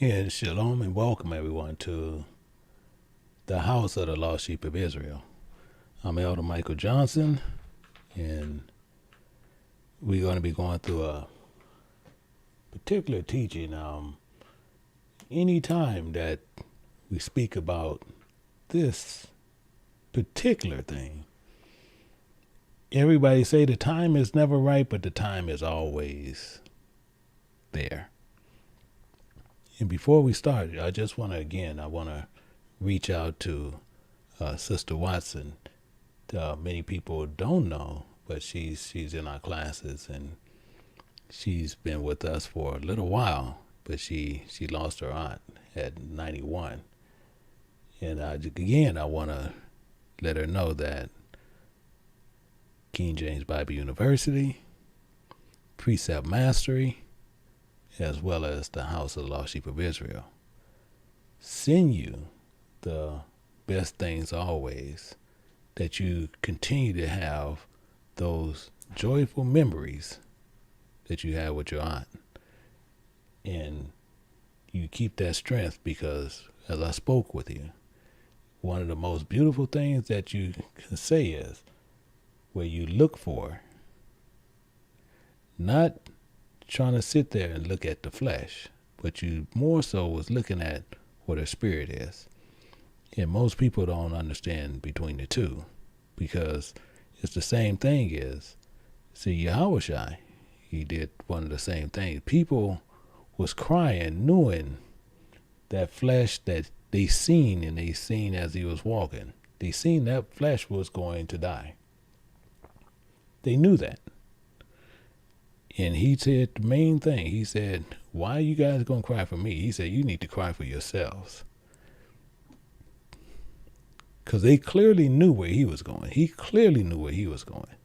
And shalom and welcome everyone to the house of the lost sheep of Israel. I'm Elder Michael Johnson, and we're going to be going through a particular teaching. Any time that we speak about this particular thing, everybody say the time is never right, but the time is always there. And before we start, I just want to reach out to Sister Watson. Many people don't know, but she's in our classes, and she's been with us for a little while. But she lost her aunt at 91, and I want to let her know that King James Bible University, Precept Mastery, as well as the House of the Lost Sheep of Israel, send you the best things always, that you continue to have those joyful memories that you had with your aunt. And you keep that strength because, as I spoke with you, one of the most beautiful things that you can say is where you look for, not trying to sit there and look at the flesh, but you more so was looking at what her spirit is. And most people don't understand between the two, because it's the same thing as, see, Yahushua, he did one of the same things. People was crying, knowing that flesh that they seen, and they seen as he was walking. They seen that flesh was going to die. They knew that. And he said the main thing, he said, why are you guys going to cry for me? He said, you need to cry for yourselves. Because they clearly knew where he was going. He clearly knew where he was going.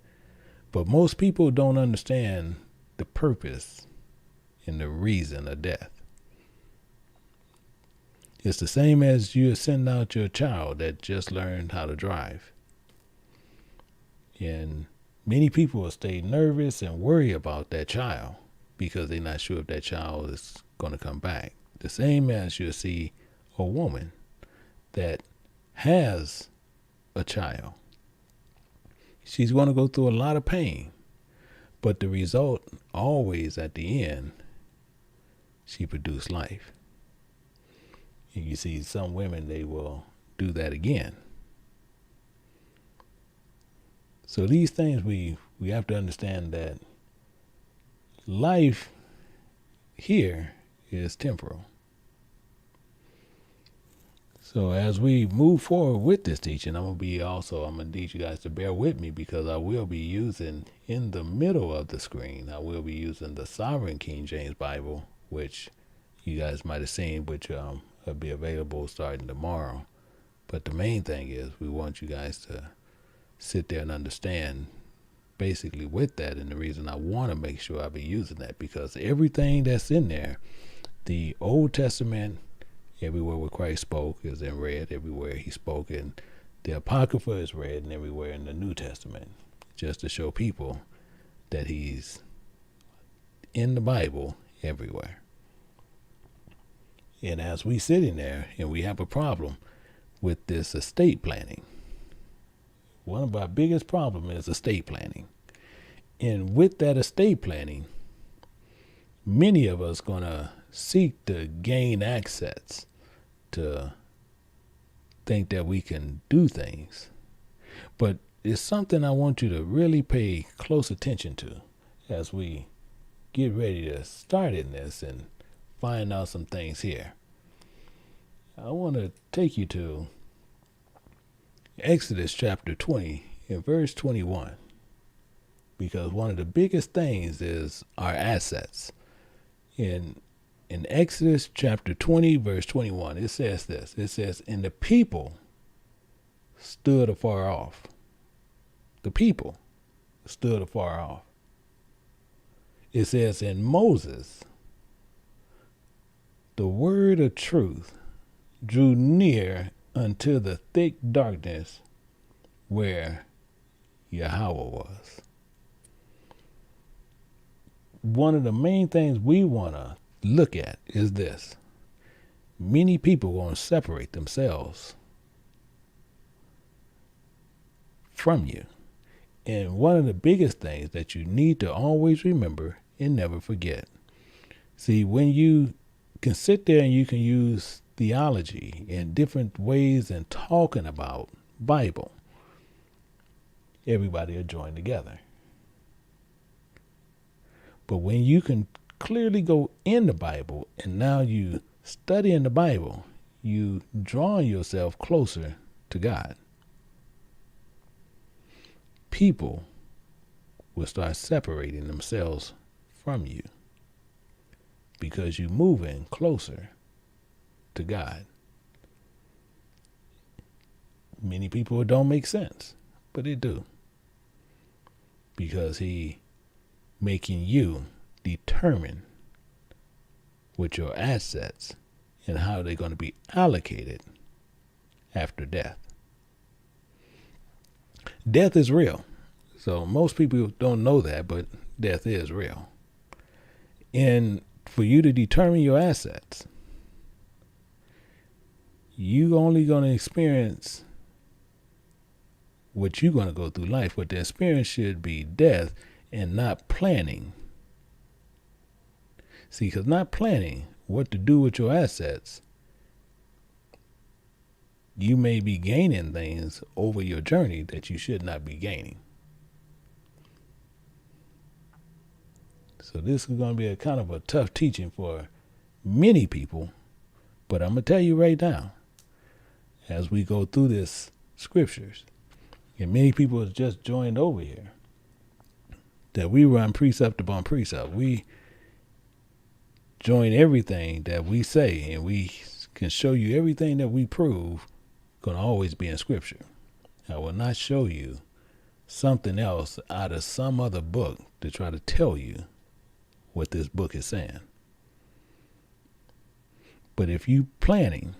But most people don't understand the purpose and the reason of death. It's the same as you send out your child that just learned how to drive. And many people will stay nervous and worry about that child because they're not sure if that child is going to come back. The same as you'll see a woman that has a child. She's going to go through a lot of pain, but the result always at the end, she produced life. And you see some women, they will do that again. So these things we have to understand that life here is temporal. So as we move forward with this teaching, I'm gonna need you guys to bear with me, because I will be using, in the middle of the screen, I will be using the Sovereign King James Bible, which you guys might have seen, which will be available starting tomorrow. But the main thing is we want you guys to sit there and understand basically with that. And the reason I want to make sure I be using that, because everything that's in there, the Old Testament, everywhere where Christ spoke is in red, everywhere he spoke, and the Apocrypha is red, and everywhere in the New Testament, just to show people that he's in the Bible everywhere. And as we sitting there and we have a problem with this estate planning, one of our biggest problems is estate planning. And with that estate planning, many of us going to seek to gain access, to think that we can do things. But it's something I want you to really pay close attention to as we get ready to start in this and find out some things here. I want to take you to Exodus chapter 20 and verse 21, because one of the biggest things is our assets. In Exodus chapter 20 verse 21, it says this. It says, and the people stood afar off. The people stood afar off. It says, and Moses, the word of truth, drew near unto the thick darkness where Yahweh was. One of the main things we want to look at is this. many people are going to separate themselves from you. And one of the biggest things that you need to always remember and never forget. See, when you can sit there and you can use theology in different ways and talking about Bible, everybody will join together. But when you can clearly go in the Bible and now you study in the Bible, you drawing yourself closer to God. People will start separating themselves from you because you're moving closer to God. Many people, it don't make sense, but it do. Because he making you determine with your assets and how they're going to be allocated after death. Death is real. So most people don't know that, but death is real. And for you to determine your assets, you only going to experience what you're going to go through life, but the experience should be death and not planning. See, because not planning what to do with your assets, you may be gaining things over your journey that you should not be gaining. So this is going to be a kind of a tough teaching for many people, but I'm going to tell you right now, as we go through this scriptures, and many people have just joined over here, that we run precept upon precept. We join everything that we say, and we can show you everything that we prove going to always be in scripture. I will not show you something else out of some other book to try to tell you what this book is saying. But if you planning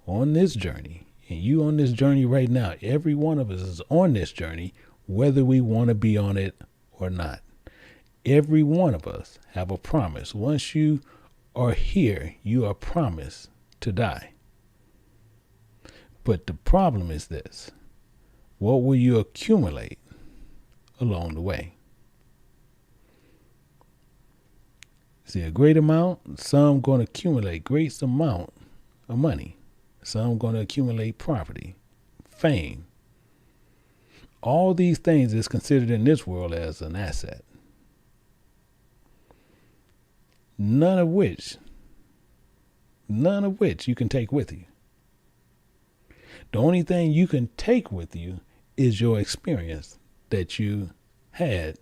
on this journey, and you on this journey right now, every one of us is on this journey, whether we want to be on it or not. Every one of us have a promise. Once you are here, you are promised to die. But the problem is this: what will you accumulate along the way? See, a great amount, some going to accumulate great amount of money. Some going to accumulate property, fame. All these things is considered in this world as an asset. None of which you can take with you. The only thing you can take with you is your experience that you had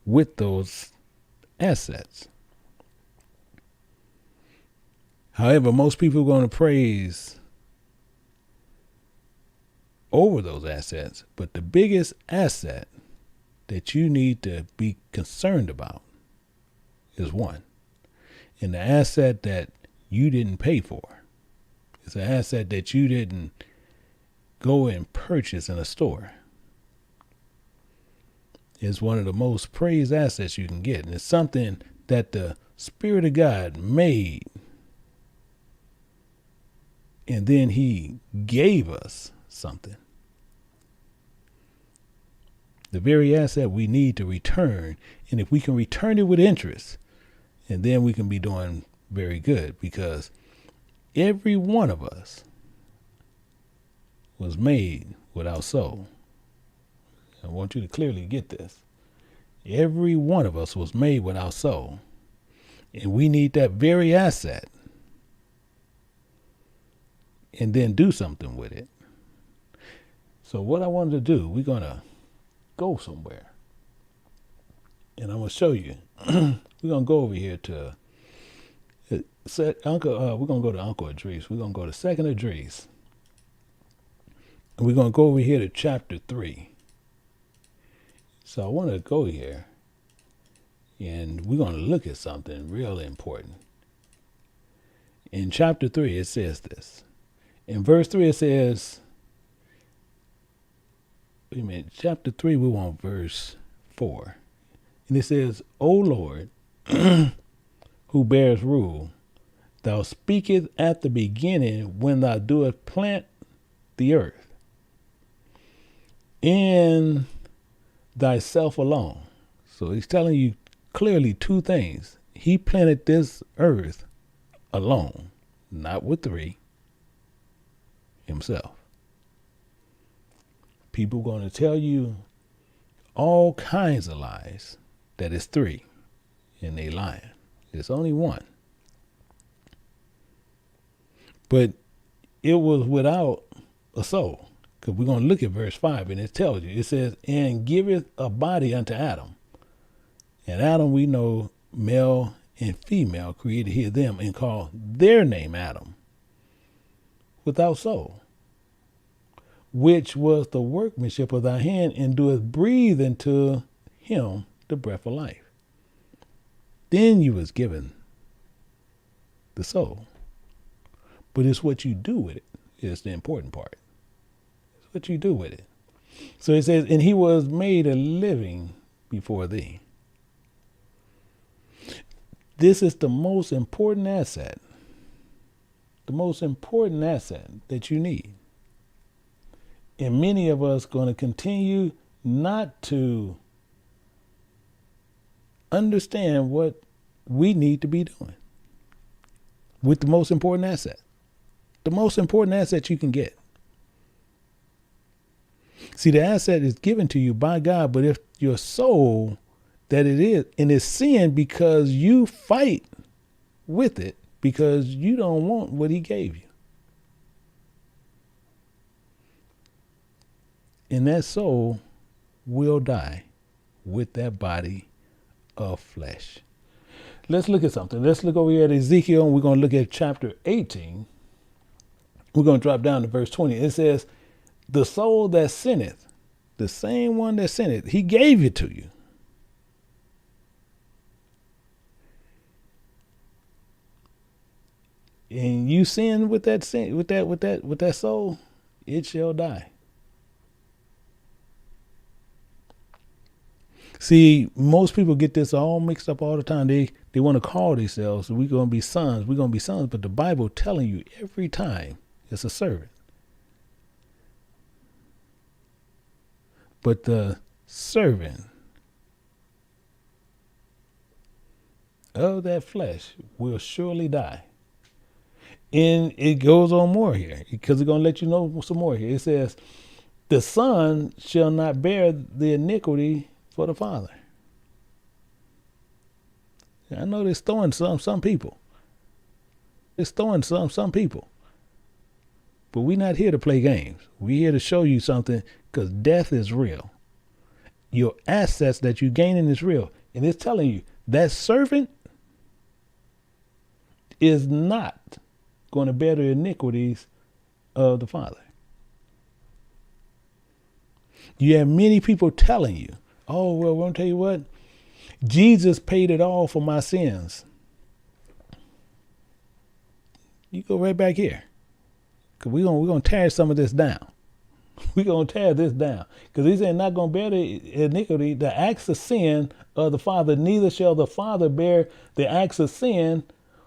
with those assets. However, most people are going to praise over those assets, but the biggest asset that you need to be concerned about is one. And the asset that you didn't pay for. It's an asset that you didn't go and purchase in a store. It's one of the most praised assets you can get. And it's something that the Spirit of God made. And then he gave us something. The very asset we need to return. And if we can return it with interest, and then we can be doing very good, because every one of us was made without soul. I want you to clearly get this. Every one of us was made without soul. And we need that very asset and then do something with it. So what I wanted to do, we're going to go somewhere. And I'm going to show you. We're going to go over here to Uncle. We're going to go to Uncle Idris. We're going to go to Second Idris. And we're going to go over here to chapter 3. So I want to go here. And we're going to look at something really important. In chapter 3, it says this. In verse 3, it says, wait a minute, chapter 3, we want verse 4. And it says, O Lord, who bears rule, Thou speakest at the beginning when thou doest plant the earth in thyself alone. So he's telling you clearly two things. He planted this earth alone, not with three, himself. People are going to tell you all kinds of lies that it's three, and they lying. It's only one. But it was without a soul. Because we're going to look at verse 5, and it tells you, it says, and giveth a body unto Adam. And Adam, we know, male and female, created here them and called their name Adam, without soul, which was the workmanship of thy hand, and doeth breathe into him the breath of life. Then you was given the soul. But it's what you do with it is the important part. It's what you do with it. So it says, and he was made a living before thee. This is the most important asset. The most important asset that you need. And many of us going to continue not to understand what we need to be doing with the most important asset. The most important asset you can get. See, the asset is given to you by God, but if your soul that it is, and it's sin because you fight with it because you don't want what he gave you. And that soul will die with that body of flesh. Let's look at something. Let's look over here at Ezekiel, and we're going to look at chapter 18. We're going to drop down to verse 20. It says, the soul that sinneth, the same one that sinneth, he gave it to you. And you sin with that sin, with that soul, it shall die. See, most people get this all mixed up all the time. They want to call themselves, we're going to be sons, but the Bible telling you every time it's a servant. But the servant of that flesh will surely die. And it goes on more here, because it's going to let you know some more here. It says, the son shall not bear the iniquity for the father. I know they're throwing some people. It's throwing some people. But we're not here to play games. We're here to show you something, because death is real. Your assets that you're gaining is real. And it's telling you that servant is not going to bear the iniquities of the father. You have many people telling you, oh, well, we're going to tell you what, Jesus paid it all for my sins. You go right back here, because we're going to tear some of this down. We're going to tear this down, because he said not going to bear the iniquity, the acts of sin of the father, neither shall the father bear the acts of sin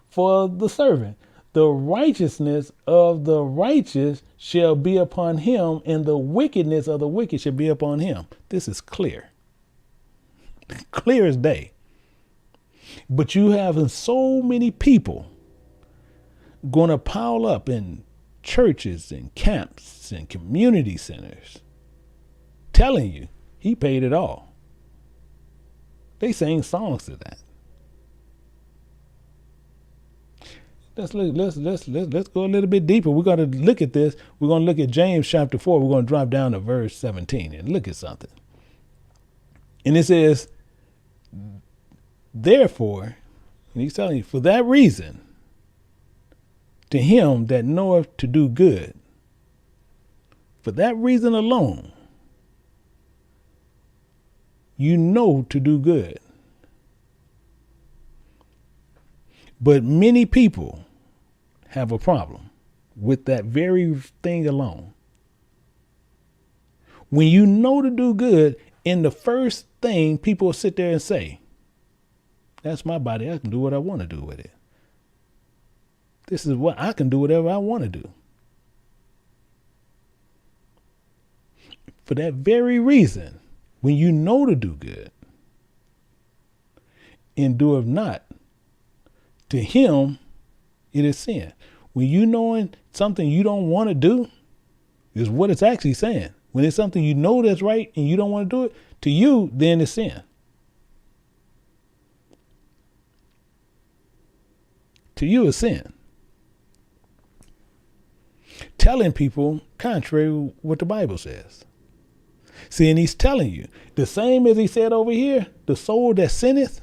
for the servant. The righteousness of the righteous shall be upon him, and the wickedness of the wicked shall be upon him. This is clear. Clear as day. But you have so many people going to pile up in churches and camps and community centers telling you he paid it all. They sing songs to that. Let's go a little bit deeper. We're going to look at this. We're going to look at James chapter 4. We're going to drop down to verse 17 and look at something. And it says, therefore, and he's telling you, for that reason, to him that knoweth to do good, for that reason alone, you know to do good. But many people have a problem with that very thing alone. When you know to do good, in the first thing people will sit there and say, that's my body, I can do what I want to do with it. This is what I can do whatever I want to do. For that very reason, when you know to do good, endureth not, to him it is sin. When you knowing something you don't want to do, is what it's actually saying. When it's something you know that's right and you don't want to do it, to you, then it's sin. To you, it's sin. Telling people contrary to what the Bible says. See, and he's telling you, the same as he said over here, the soul that sinneth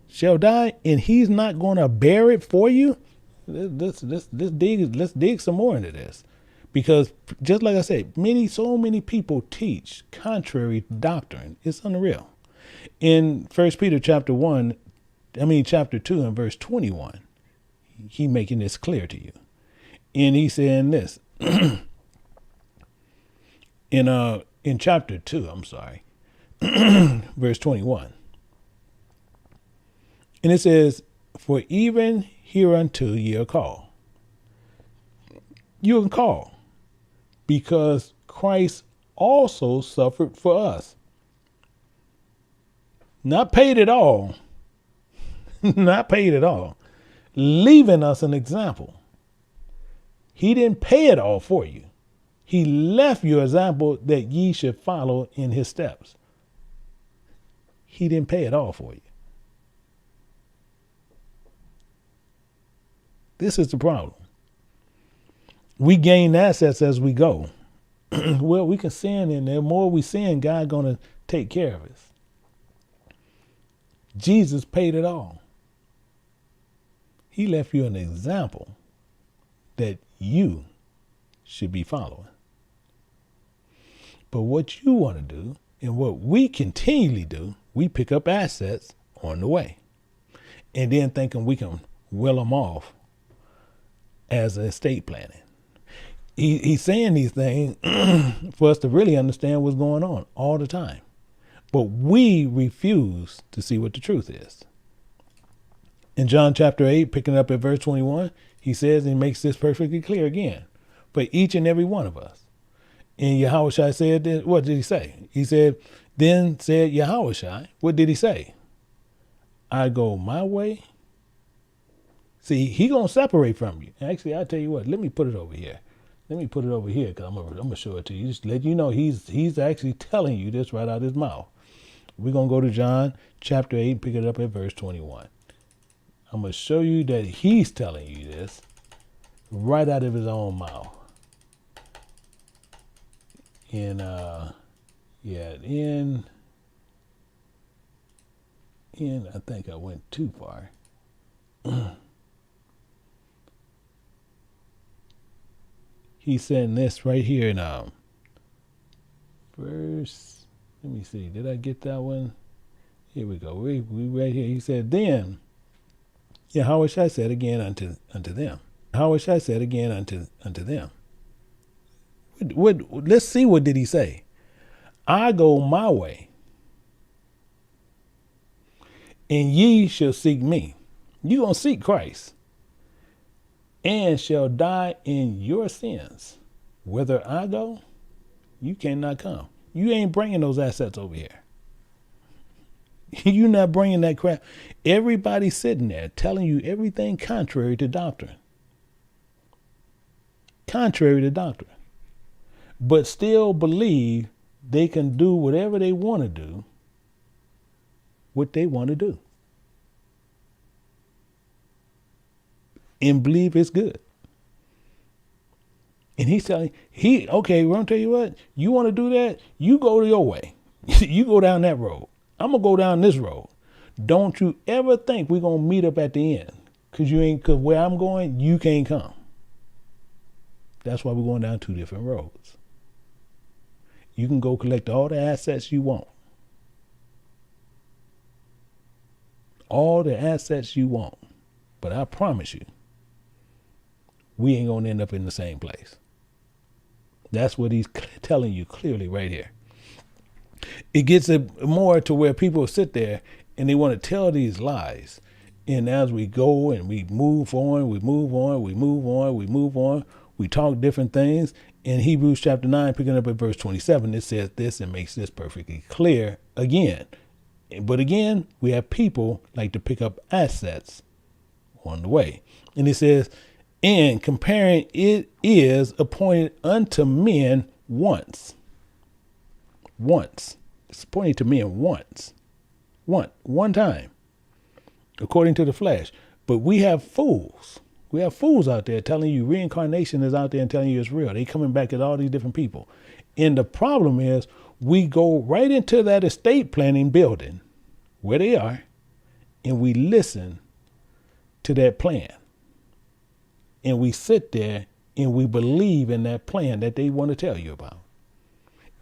shall die, and he's not going to bear it for you. Let's dig some more into this. Because just like I said, so many people teach contrary doctrine. It's unreal. In 1 Peter chapter 2 and verse 21, he making this clear to you. And he's saying this in chapter 2, verse 21. And it says, for even hereunto ye are called. You are called, because Christ also suffered for us. Not paid at all. Not paid at all. Leaving us an example. He didn't pay it all for you. He left you an example that ye should follow in his steps. He didn't pay it all for you. This is the problem. We gain assets as we go. Well, we can sin, and the more we sin, God's going to take care of us. Jesus paid it all. He left you an example that you should be following. But what you want to do, and what we continually do, we pick up assets on the way. And then thinking we can well them off as estate planning. He's saying these things for us to really understand what's going on all the time. But we refuse to see what the truth is. In John chapter 8, picking up at verse 21, he says, and makes this perfectly clear again, for each and every one of us. And Yahushua said, what did he say? He said, then said Yahushua, what did he say? I go my way. See, he going to separate from you. Actually, I'll tell you what, let me put it over here. Let me put it over here, because I'm going to show it to you. Just let you know he's actually telling you this right out of his mouth. We're going to go to John chapter 8 and pick it up at verse 21. I'm going to show you that he's telling you this right out of his own mouth. In I think I went too far. He's saying this right here in verse, let me see, did I get that one? Here we go. We right here. He said, then Yahushua said again unto them. Yahushua said again unto them. Let's see, what did he say? I go my way, and ye shall seek me. You gonna seek Christ, and shall die in your sins. Whether I go, you cannot come. You ain't bringing those assets over here. You're not bringing that crap. Everybody's sitting there telling you everything contrary to doctrine. Contrary to doctrine. But still believe they can do whatever they want to do, what they want to do. And believe it's good. And he's telling, okay, we're going to tell you what, you want to do that? You go your way. You go down that road. I'm going to go down this road. Don't you ever think we're going to meet up at the end. Because where I'm going, you can't come. That's why we're going down two different roads. You can go collect all the assets you want. All the assets you want. But I promise you, we ain't going to end up in the same place. That's what he's telling you clearly right here. It gets it more to where people sit there and they want to tell these lies. And as we go and we move on, we move on, we move on, we move on, we talk different things. In Hebrews chapter 9, picking up at verse 27, it says this and makes this perfectly clear again. But again, we have people like to pick up assets on the way. And it says, and comparing it is appointed unto men once. Once. It's appointed to men once. One time. According to the flesh. But we have fools. We have fools out there telling you reincarnation is out there and telling you it's real. They coming back at all these different people. And the problem is we go right into that estate planning building where they are and we listen to that plan. And we sit there and we believe in that plan that they want to tell you about.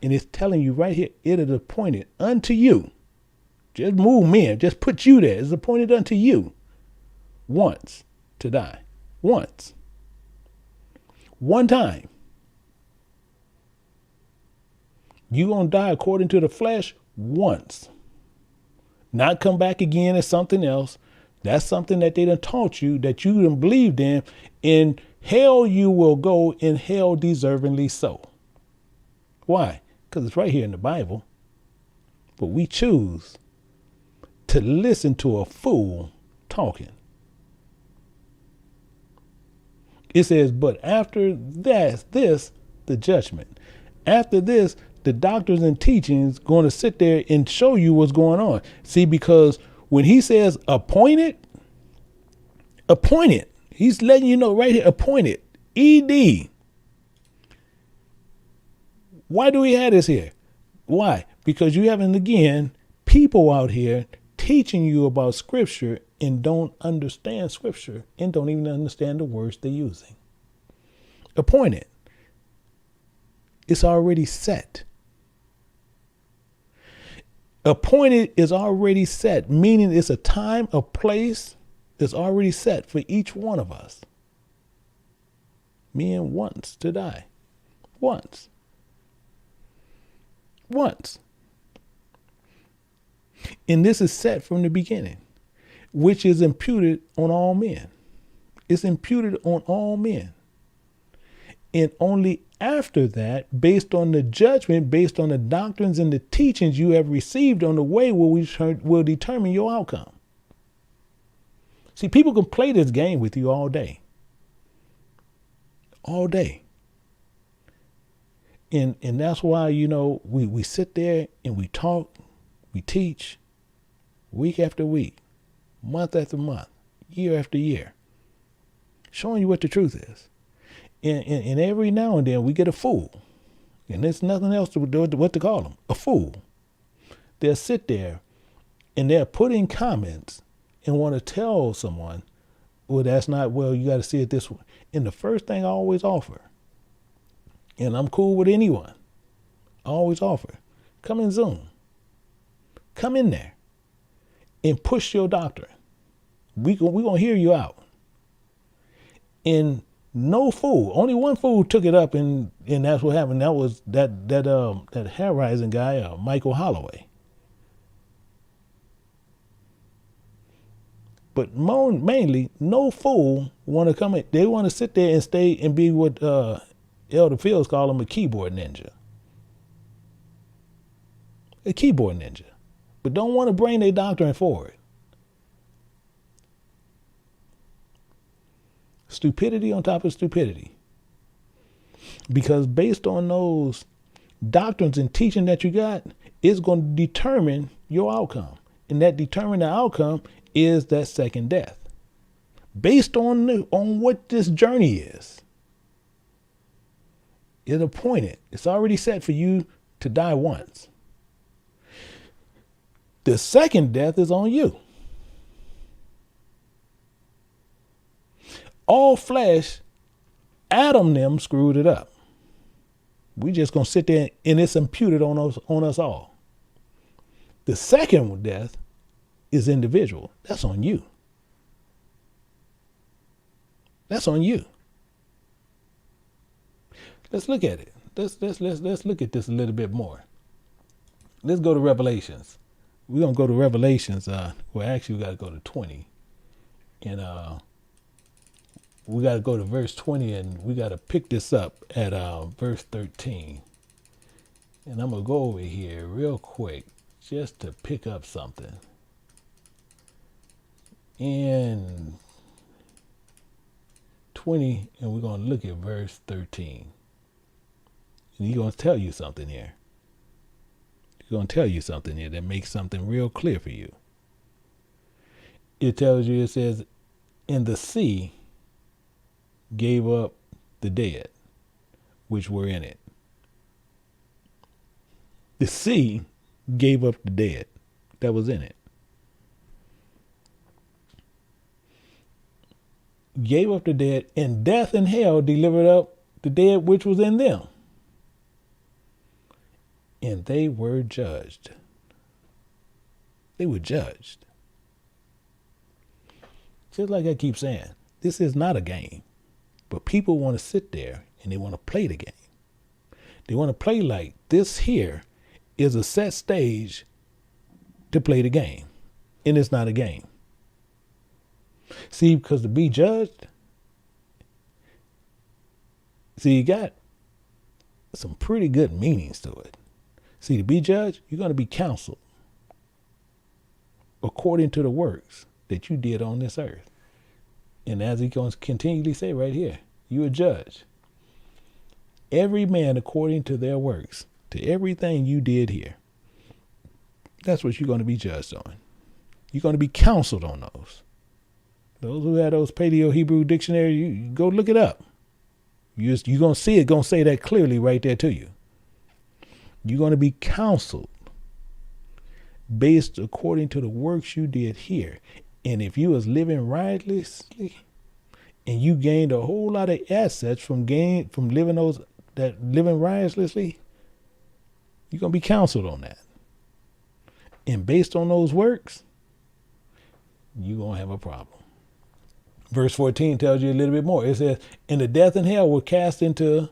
And it's telling you right here, it is appointed unto you. Just move men, just put you there. It's appointed unto you once to die. Once. One time. You're going to die according to the flesh once. Not come back again as something else. That's something that they done taught you, that you done believed in. In hell you will go, in hell deservingly so. Why? Because it's right here in the Bible. But we choose to listen to a fool talking. It says, but after this, the judgment. After this, the doctors and teachings going to sit there and show you what's going on. See, because when he says appointed, he's letting you know right here, appointed, ED. Why do we have this here? Why? Because you haven't, again, people out here teaching you about scripture and don't understand scripture and don't even understand the words they're using. Appointed. It's already set. Appointed is already set, meaning it's a time, a place that's already set for each one of us. Men once to die. Once. And this is set from the beginning, which is imputed on all men. It's imputed on all men. And only after that, based on the judgment, based on the doctrines and the teachings you have received on the way, will determine your outcome. See, people can play this game with you all day. All day. And that's why, we sit there and we talk, we teach week after week, month after month, year after year, showing you what the truth is. And every now and then we get a fool, and there's nothing else to do what to call them, a fool. They'll sit there and they'll put in comments and want to tell someone, well, that's not, well, you got to see it this way. And the first thing I always offer, and I'm cool with anyone, I always offer, come in Zoom. Come in there and push your doctrine. We gonna hear you out. And no fool, only one fool took it up, and that's what happened. That was that hair rising guy, Michael Holloway. But mainly, no fool want to come in. They want to sit there and stay and be what Elder Fields call him, a keyboard ninja. A keyboard ninja. But don't want to bring their doctrine forward. Stupidity on top of stupidity. Because based on those doctrines and teaching that you got, it's going to determine your outcome. And that determine the outcome is that second death. Based on what this journey is. It's appointed. It's already set for you to die once. The second death is on you. All flesh, Adam them screwed it up. We just gonna sit there and it's imputed on us all. The second death is individual. That's on you. That's on you. Let's look at it. Let's look at this a little bit more. Let's go to Revelations. We're gonna go to Revelations. Actually we gotta go to 20. And we got to go to verse 20, and we got to pick this up at verse 13. And I'm going to go over here real quick just to pick up something. In 20, and we're going to look at verse 13. And he's going to tell you something here. He's going to tell you something here that makes something real clear for you. It tells you, it says, and the sea gave up the dead which were in it. The sea gave up the dead that was in it. Gave up the dead, and death and hell delivered up the dead which was in them. And they were judged. They were judged. Just like I keep saying, this is not a game. But people want to sit there and they want to play the game. They want to play like this here is a set stage to play the game. And it's not a game. See, because to be judged, see, you got some pretty good meanings to it. See, to be judged, you're going to be counseled according to the works that you did on this earth. And as he's going to continually say right here, you are judged. Every man according to their works, to everything you did here. That's what you're going to be judged on. You're going to be counseled on those. Those who have those Paleo Hebrew dictionary, you go look it up. You're going to see it, going to say that clearly right there to you. You're going to be counseled based according to the works you did here. And if you was living riotously and you gained a whole lot of assets from living riotously, you're going to be counseled on that. And based on those works, you're going to have a problem. Verse 14 tells you a little bit more. It says, and the death and hell were cast into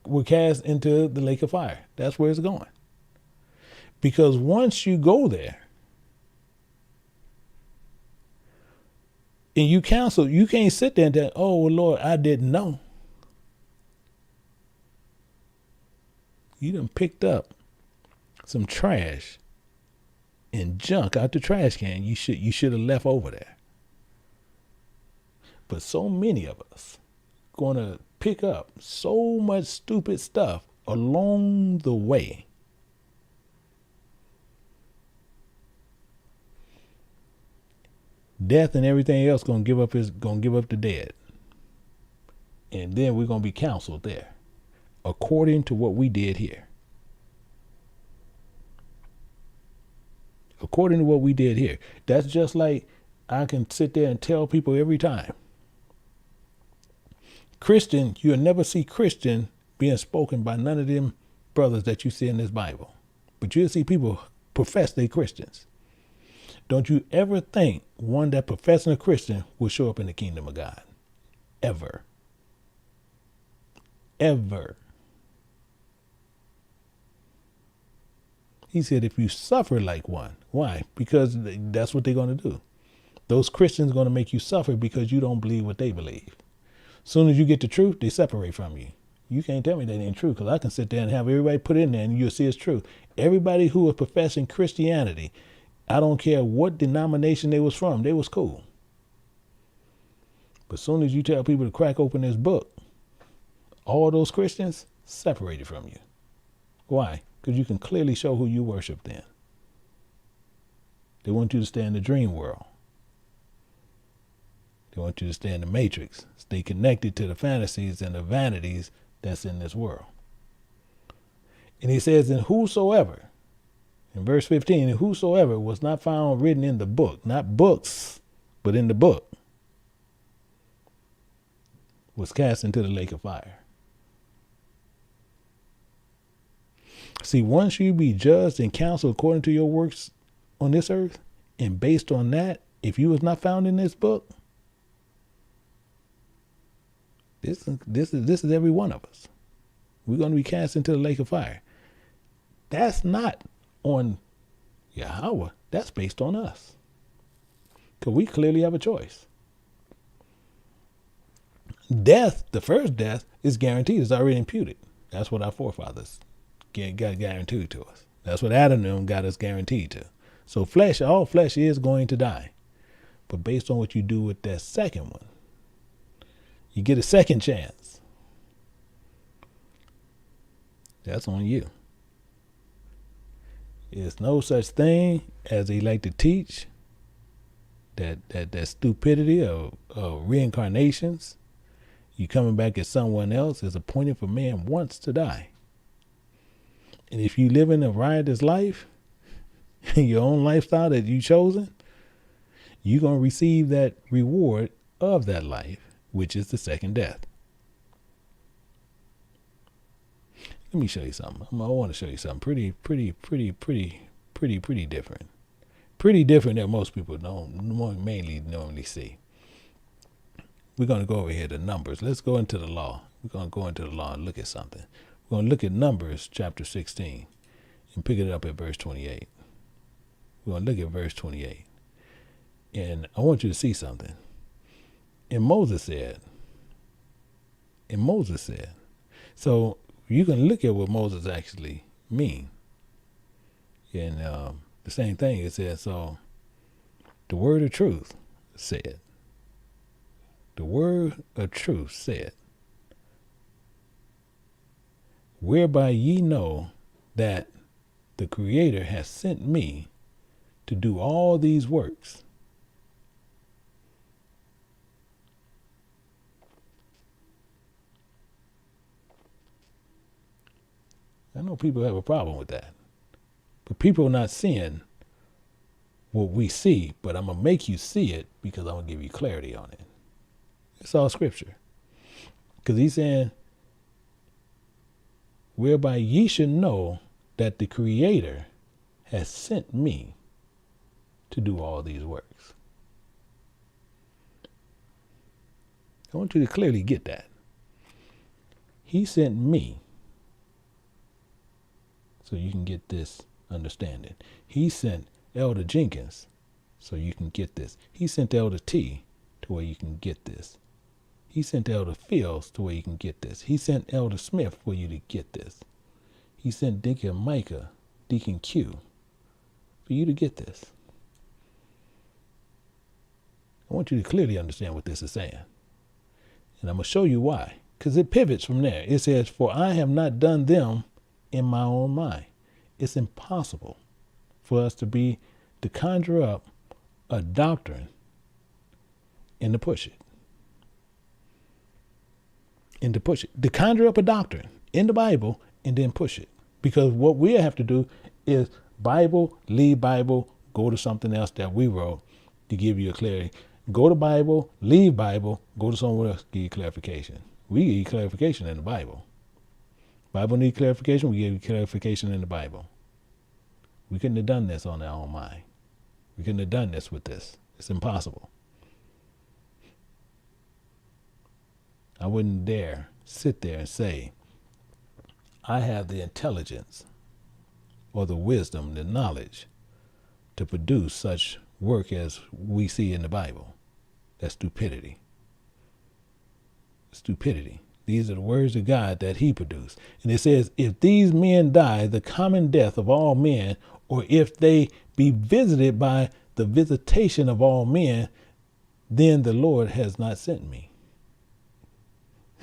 the lake of fire. That's where it's going. Because once you go there and you counsel, you can't sit there and say, oh, well, Lord, I didn't know. You done picked up some trash and junk out the trash can you should have left over there. But so many of us going to pick up so much stupid stuff along the way. Death and everything else going to give up the dead. And then we're going to be counseled there according to what we did here. According to what we did here. That's just like I can sit there and tell people every time. Christian, you'll never see Christian being spoken by none of them brothers that you see in this Bible. But you'll see people profess they Christians. Don't you ever think one that professing a Christian will show up in the kingdom of God. Ever. Ever. He said if you suffer like one. Why? Because that's what they're going to do. Those Christians are going to make you suffer because you don't believe what they believe. Soon as you get the truth, they separate from you. You can't tell me that ain't true, because I can sit there and have everybody put in there and you'll see it's true. Everybody who was professing Christianity, I don't care what denomination they was from, they was cool. But soon as you tell people to crack open this book, all those Christians separated from you. Why? Because you can clearly show who you worship then. They want you to stay in the dream world. They want you to stay in the matrix, stay connected to the fantasies and the vanities that's in this world. And he says, and whosoever, in verse 15, and whosoever was not found written in the book, not books, but in the book, was cast into the lake of fire. See, once you be judged and counseled according to your works on this earth, and based on that, if you was not found in this book, this is every one of us. We're going to be cast into the lake of fire. That's not on Yahweh. That's based on us. Because we clearly have a choice. Death, the first death, is guaranteed. It's already imputed. That's what our forefathers got guaranteed to us. That's what Adam and them got us guaranteed to. So flesh, all flesh is going to die. But based on what you do with that second one, you get a second chance. That's on you. There's no such thing as they like to teach, that stupidity of reincarnations. You coming back as someone else is appointed for man once to die. And if you live in a riotous life, your own lifestyle that you chosen, you're going to receive that reward of that life, which is the second death. Let me show you something. I want to show you something pretty different. Pretty different than most people normally see. We're going to go over here to Numbers. Let's go into the law. We're going to go into the law and look at something. We're going to look at Numbers chapter 16 and pick it up at verse 28. We're going to look at verse 28. And I want you to see something. And Moses said, so you can look at what Moses actually mean. And the same thing, it says, so the word of truth said, whereby ye know that the Creator has sent me to do all these works. I know people have a problem with that. But people are not seeing what we see, but I'm going to make you see it because I'm going to give you clarity on it. It's all scripture. Because he's saying, whereby ye should know that the Creator has sent me to do all these works. I want you to clearly get that. He sent me. So you can get this understanding. He sent Elder Jenkins so you can get this. He sent Elder T to where you can get this. He sent Elder Fields to where you can get this. He sent Elder Smith for you to get this. He sent Deacon Micah, Deacon Q, for you to get this. I want you to clearly understand what this is saying. And I'm going to show you why. Because it pivots from there. It says, for I have not done them in my own mind. It's impossible for us to conjure up a doctrine and to push it. To conjure up a doctrine in the Bible and then push it. Because what we have to do is Bible, leave Bible, go to something else that we wrote to give you a clarity. Go to Bible, leave Bible, go to somewhere else, give you clarification. We give you clarification in the Bible. Bible need clarification, we give you clarification in the Bible. We couldn't have done this on our own mind. We couldn't have done this with this. It's impossible. I wouldn't dare sit there and say, I have the intelligence or the wisdom, the knowledge to produce such work as we see in the Bible. That's stupidity. Stupidity. These are the words of God that he produced. And it says, if these men die the common death of all men, or if they be visited by the visitation of all men, then the Lord has not sent me.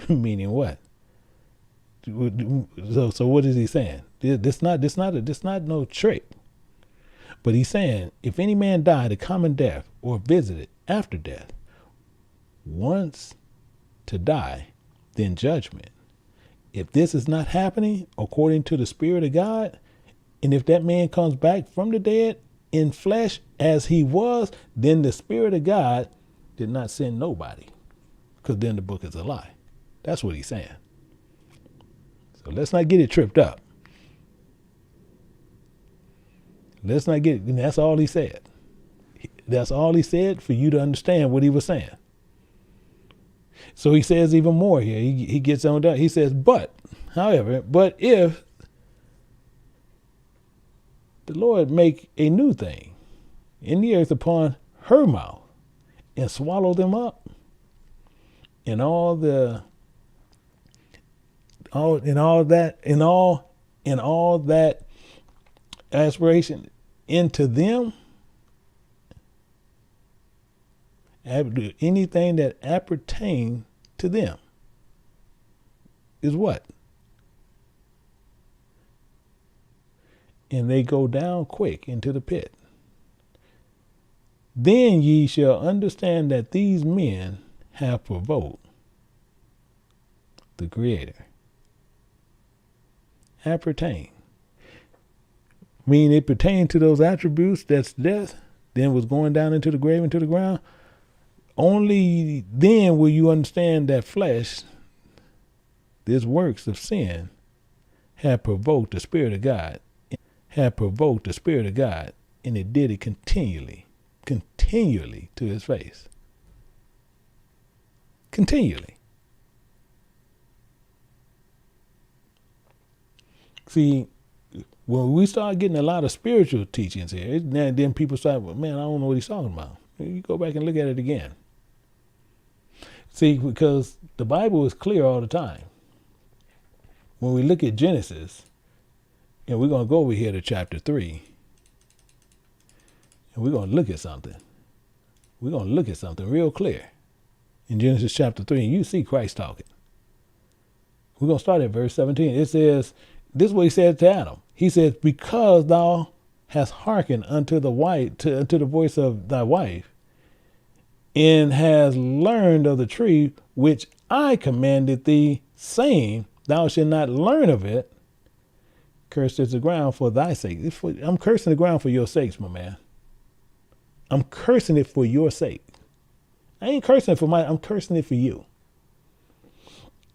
Meaning what? So what is he saying? This not no trick. But he's saying, if any man die the common death or visited after death, once to die, then judgment. If this is not happening according to the Spirit of God, and if that man comes back from the dead in flesh as he was, then the Spirit of God did not send nobody, because then the book is a lie. That's what he's saying. So let's not get it tripped up. Let's not get it. And that's all he said. That's all he said for you to understand what he was saying. So he says even more here. He gets on down. He says, but if the Lord make a new thing in the earth upon her mouth and swallow them up, in all the all in all that in all that aspiration into them, anything that appertains to them is what? And they go down quick into the pit. Then ye shall understand that these men have provoked the Creator. Appertain. Meaning it pertained to those attributes, that's death, then was going down into the grave, into the ground. Only then will you understand that flesh, this works of sin, had provoked the Spirit of God. Had provoked the Spirit of God, and it did it continually to his face. Continually. See, when we start getting a lot of spiritual teachings here, then people start, well, man, I don't know what he's talking about. You go back and look at it again. See, because the Bible is clear all the time. When we look at Genesis, and we're going to go over here to chapter 3, and we're going to look at something. We're going to look at something real clear. In Genesis chapter 3, and you see Christ talking. We're going to start at verse 17. It says, this is what he said to Adam. He says, because thou hast hearkened unto the voice of thy wife, and hast learned of the tree which I commanded thee, saying, thou shalt not learn of it, cursed is the ground for thy sake. I'm cursing the ground for your sakes, my man. I'm cursing it for your sake. I ain't cursing it for I'm cursing it for you.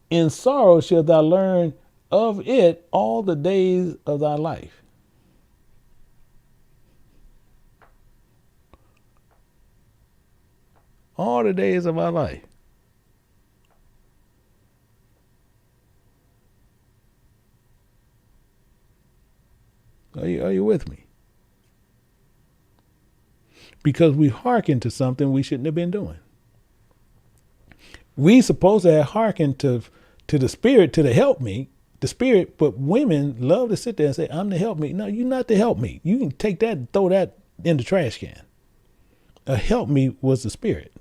In sorrow shalt thou learn of it all the days of thy life. All the days of our life. Are you with me? Because we hearken to something we shouldn't have been doing. We supposed to have hearkened to the Spirit, to the help me, the Spirit, but women love to sit there and say, I'm the help me. No, you're not the help me. You can take that and throw that in the trash can. A help me was the Spirit.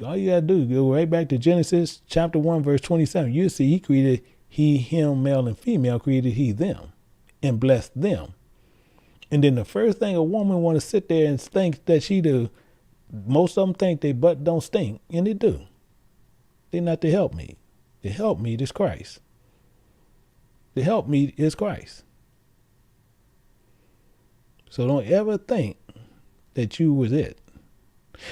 All you got to do is go right back to Genesis chapter 1, verse 27. You see, he created he, him, male and female, created he, them, and blessed them. And then the first thing a woman want to sit there and think that she do, most of them think they butt don't stink, and they do. They're not the help me. The help me is Christ. The help me is Christ. So don't ever think that you was it.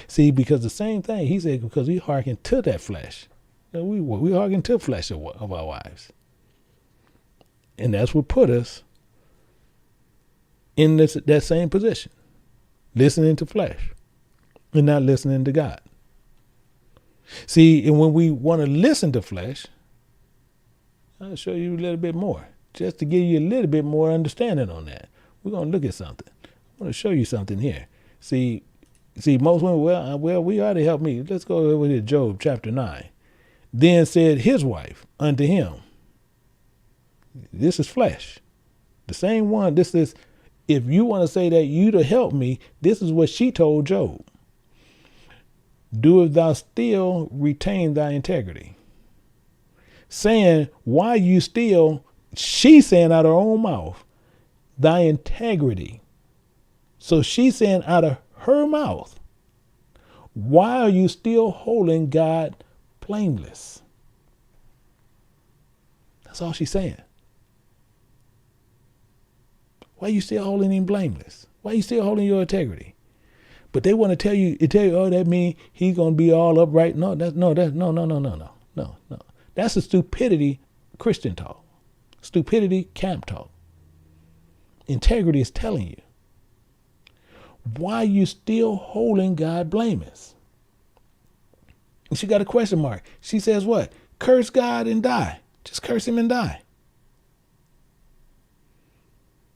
See, because the same thing, he said, because we hearken to that flesh. We hearken to flesh of our wives. And that's what put us in that same position. Listening to flesh and not listening to God. See, and when we want to listen to flesh, I'll show you a little bit more, just to give you a little bit more understanding on that. We're going to look at something. I want to show you something here. See, most women, well, we ought to help me. Let's go over to Job chapter 9. Then said his wife unto him, this is flesh. The same one, this is, if you want to say that you to help me, this is what she told Job. Doest thou still retain thy integrity? Saying, why you still, she saying out of her own mouth, thy integrity. So she's saying out of her mouth, why are you still holding God blameless? That's all she's saying. Why are you still holding him blameless? Why are you still holding your integrity? But they want to tell you, oh, that means he's going to be all upright. No. That's a stupidity Christian talk. Stupidity camp talk. Integrity is telling you, why are you still holding God blameless? And she got a question mark. She says what? Curse God and die. Just curse him and die.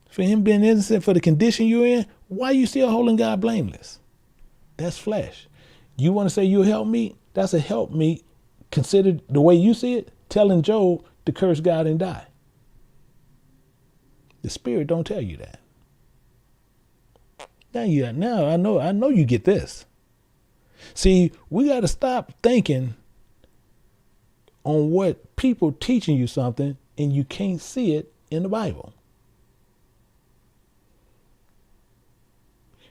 For him being innocent, for the condition you're in, why are you still holding God blameless? That's flesh. You want to say you'll help me? That's a help me consider the way you see it, telling Job to curse God and die. The Spirit don't tell you that. Now I know you get this. See, we got to stop thinking on what people teaching you something and you can't see it in the Bible.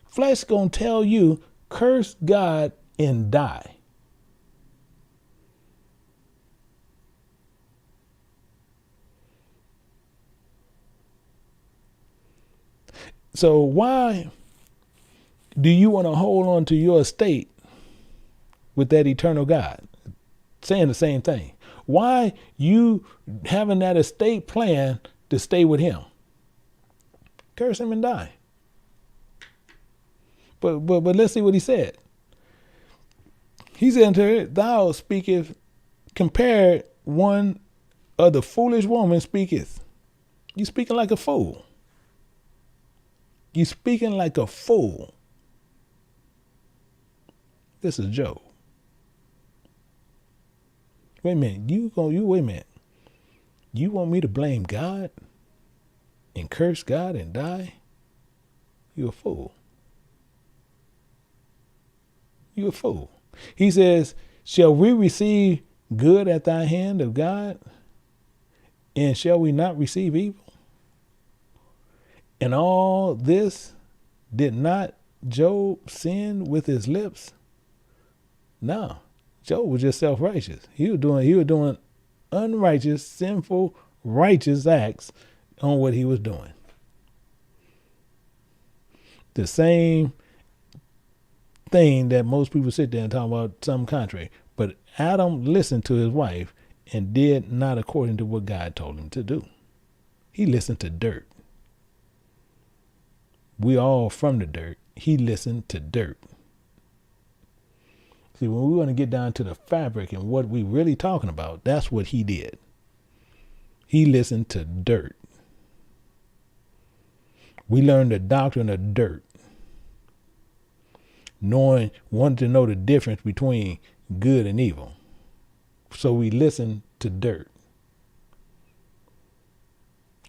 Flesh gonna tell you curse God and die. So why do you want to hold on to your estate with that eternal God? Saying the same thing. Why you having that estate plan to stay with him? Curse him and die. But let's see what he said. He said unto her, thou speakest, compared one of the foolish woman speaketh. You speaking like a fool. You speaking like a fool. This is Job. Wait a minute. Wait a minute. You want me to blame God and curse God and die? You're a fool. You're a fool. He says, shall we receive good at thy hand of God? And shall we not receive evil? And all this did not Job sin with his lips? No. Job was just self-righteous. He was doing unrighteous, sinful, righteous acts on what he was doing. The same thing that most people sit there and talk about something contrary. But Adam listened to his wife and did not according to what God told him to do. He listened to dirt. We all from the dirt. He listened to dirt. See, when we want to get down to the fabric and what we really talking about, that's what he did. He listened to dirt. We learned the doctrine of dirt. Wanted to know the difference between good and evil. So we listen to dirt.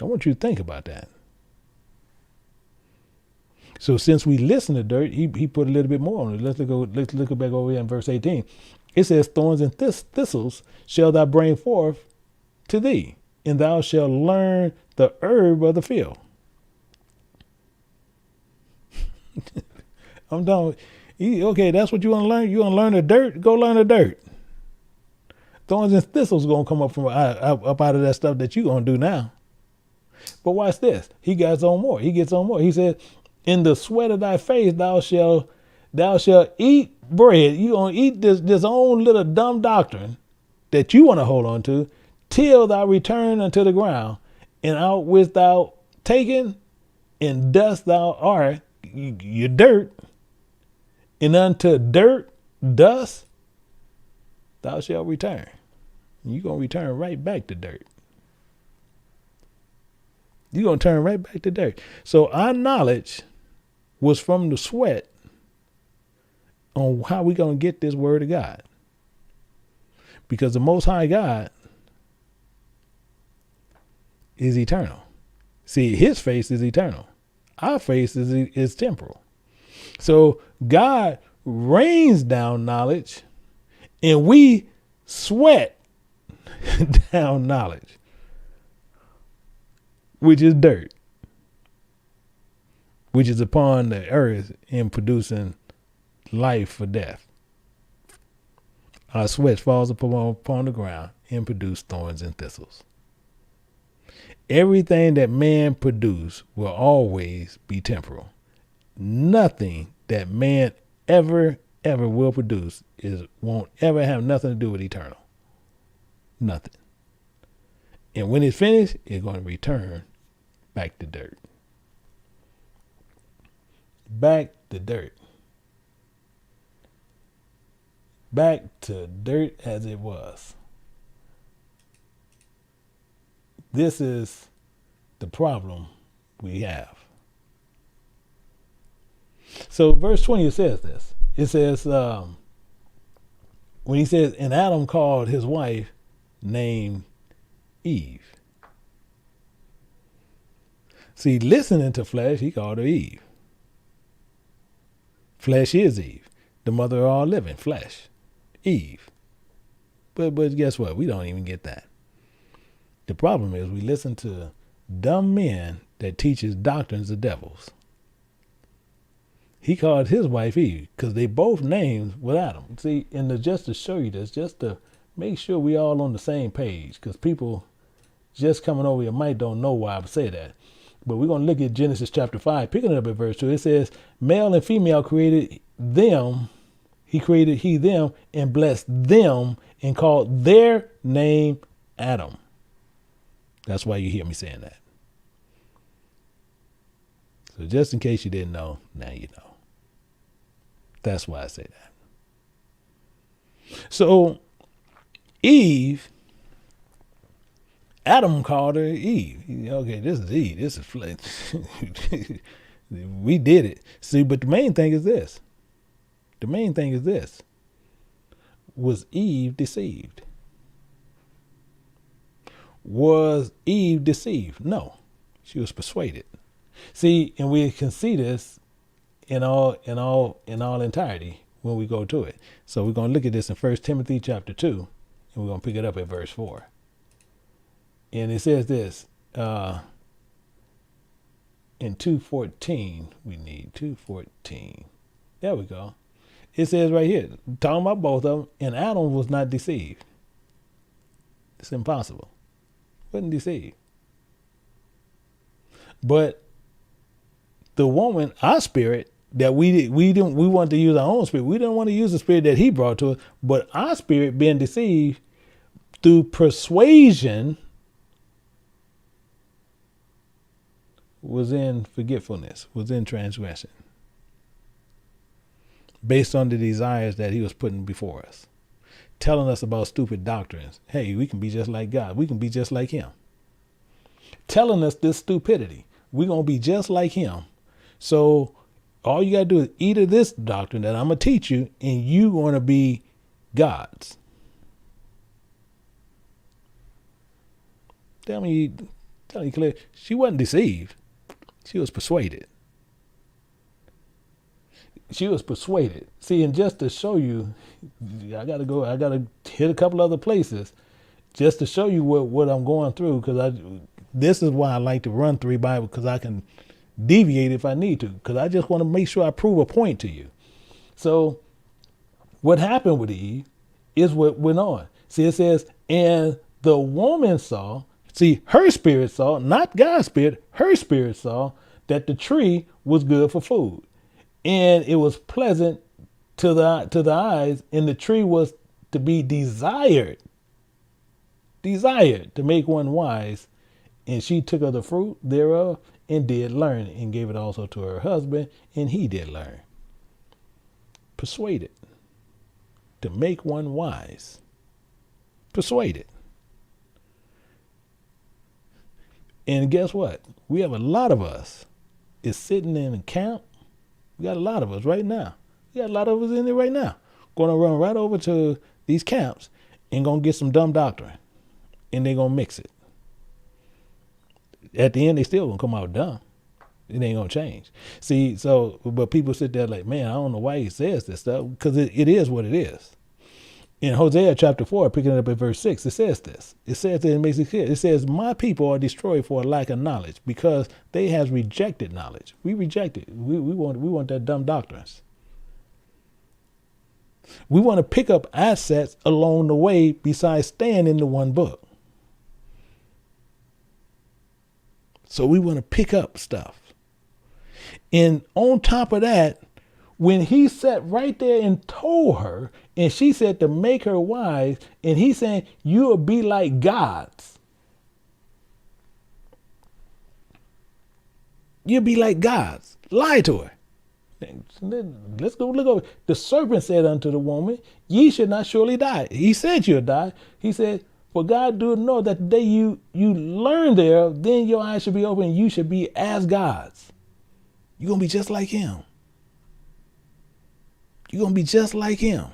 I want you to think about that. So since we listen to dirt, he put a little bit more on it. Let's look back over here in verse 18. It says, thorns and thistles shall thou bring forth to thee, and thou shalt learn the herb of the field. I'm done. Okay, that's what you want to learn? You want to learn the dirt? Go learn the dirt. Thorns and thistles going to come up from up out of that stuff that you're going to do now. But watch this. He gets on more. He said, in the sweat of thy face thou shalt eat bread. You're going to eat this own little dumb doctrine that you want to hold on to till thou return unto the ground, and out which thou taken, and dust thou art, you're dirt, and unto dirt, dust, thou shalt return. You're going to return right back to dirt. You're going to turn right back to dirt. So our knowledge was from the sweat on how we going to get this word of God. Because the Most High God is eternal. See, his face is eternal. Our face is temporal. So God rains down knowledge and we sweat down knowledge, which is dirt, which is upon the earth in producing life for death. Our sweat falls upon the ground and produce thorns and thistles. Everything that man produce will always be temporal. Nothing that man ever will produce won't ever have nothing to do with eternal. Nothing. And when it's finished, it's going to return back to dirt. Back to dirt. Back to dirt as it was. This is the problem we have. So verse 20 says this. It says, when he says, and Adam called his wife named Eve. See, listening to flesh, he called her Eve. Flesh is Eve, the mother of all living, flesh, Eve. But guess what? We don't even get that. The problem is we listen to dumb men that teaches doctrines of devils. He called his wife Eve because they both names with Adam. See, and just to show you this, just to make sure we all on the same page, because people just coming over your mic don't know why I say that. But we're going to look at Genesis chapter 5, picking it up at verse 2. It says, male and female created them. He created them and blessed them and called their name Adam. That's why you hear me saying that. So just in case you didn't know, now you know. That's why I say that. So Eve, Adam called her Eve. Okay, this is Eve. This is flesh. We did it. See, but the main thing is this. Was Eve deceived? Was Eve deceived? No, she was persuaded. See, and we can see this in all entirety when we go to it. So we're going to look at this in 1 Timothy chapter 2, and we're going to pick it up at verse 4. And it says this, in 2:14, we need 2:14. There we go. It says right here, talking about both of them, and Adam was not deceived. It's impossible. Wasn't deceived. But the woman, our spirit, that we wanted to use our own spirit. We didn't want to use the spirit that he brought to us, but our spirit being deceived through persuasion was in forgetfulness, was in transgression, based on the desires that he was putting before us, telling us about stupid doctrines. Hey, we can be just like God. We can be just like him. Telling us this stupidity. We're going to be just like him. So all you got to do is eat of this doctrine that I'm going to teach you, and you're going to be gods. Tell me clear. She wasn't deceived. She was persuaded. She was persuaded. See, and just to show you, I got to hit a couple other places just to show you what I'm going through, because this is why I like to run through Bible, because I can deviate if I need to, because I just want to make sure I prove a point to you. So what happened with Eve is what went on. See, it says, and the woman saw, see, her spirit saw, not God's spirit, her spirit saw that the tree was good for food, and it was pleasant to the eyes, and the tree was to be desired to make one wise. And she took of the fruit thereof and did learn, and gave it also to her husband, and he did learn. Persuaded to make one wise. Persuaded. And guess what? We have a lot of us is sitting in a camp. We got a lot of us right now. We got a lot of us in there right now. Going to run right over to these camps and going to get some dumb doctrine. And they're going to mix it. At the end, they still going to come out dumb. It ain't going to change. See, so, but people sit there like, man, I don't know why he says this stuff, because it is what it is. In Hosea chapter 4, picking it up at verse 6, it says this. It says that it makes it clear. It says, my people are destroyed for a lack of knowledge, because they has rejected knowledge. We reject it. We want that dumb doctrines. We want to pick up assets along the way besides staying in the one book. So we want to pick up stuff. And on top of that, when he sat right there and told her, and she said to make her wise, and he's saying, you will be like gods. You'll be like gods. Lie to her. Let's go look over. The serpent said unto the woman, ye should not surely die. He said you'll die. He said, for God do know that the day you learn thereof, then your eyes should be open, and you should be as gods. You're going to be just like him. You're going to be just like him.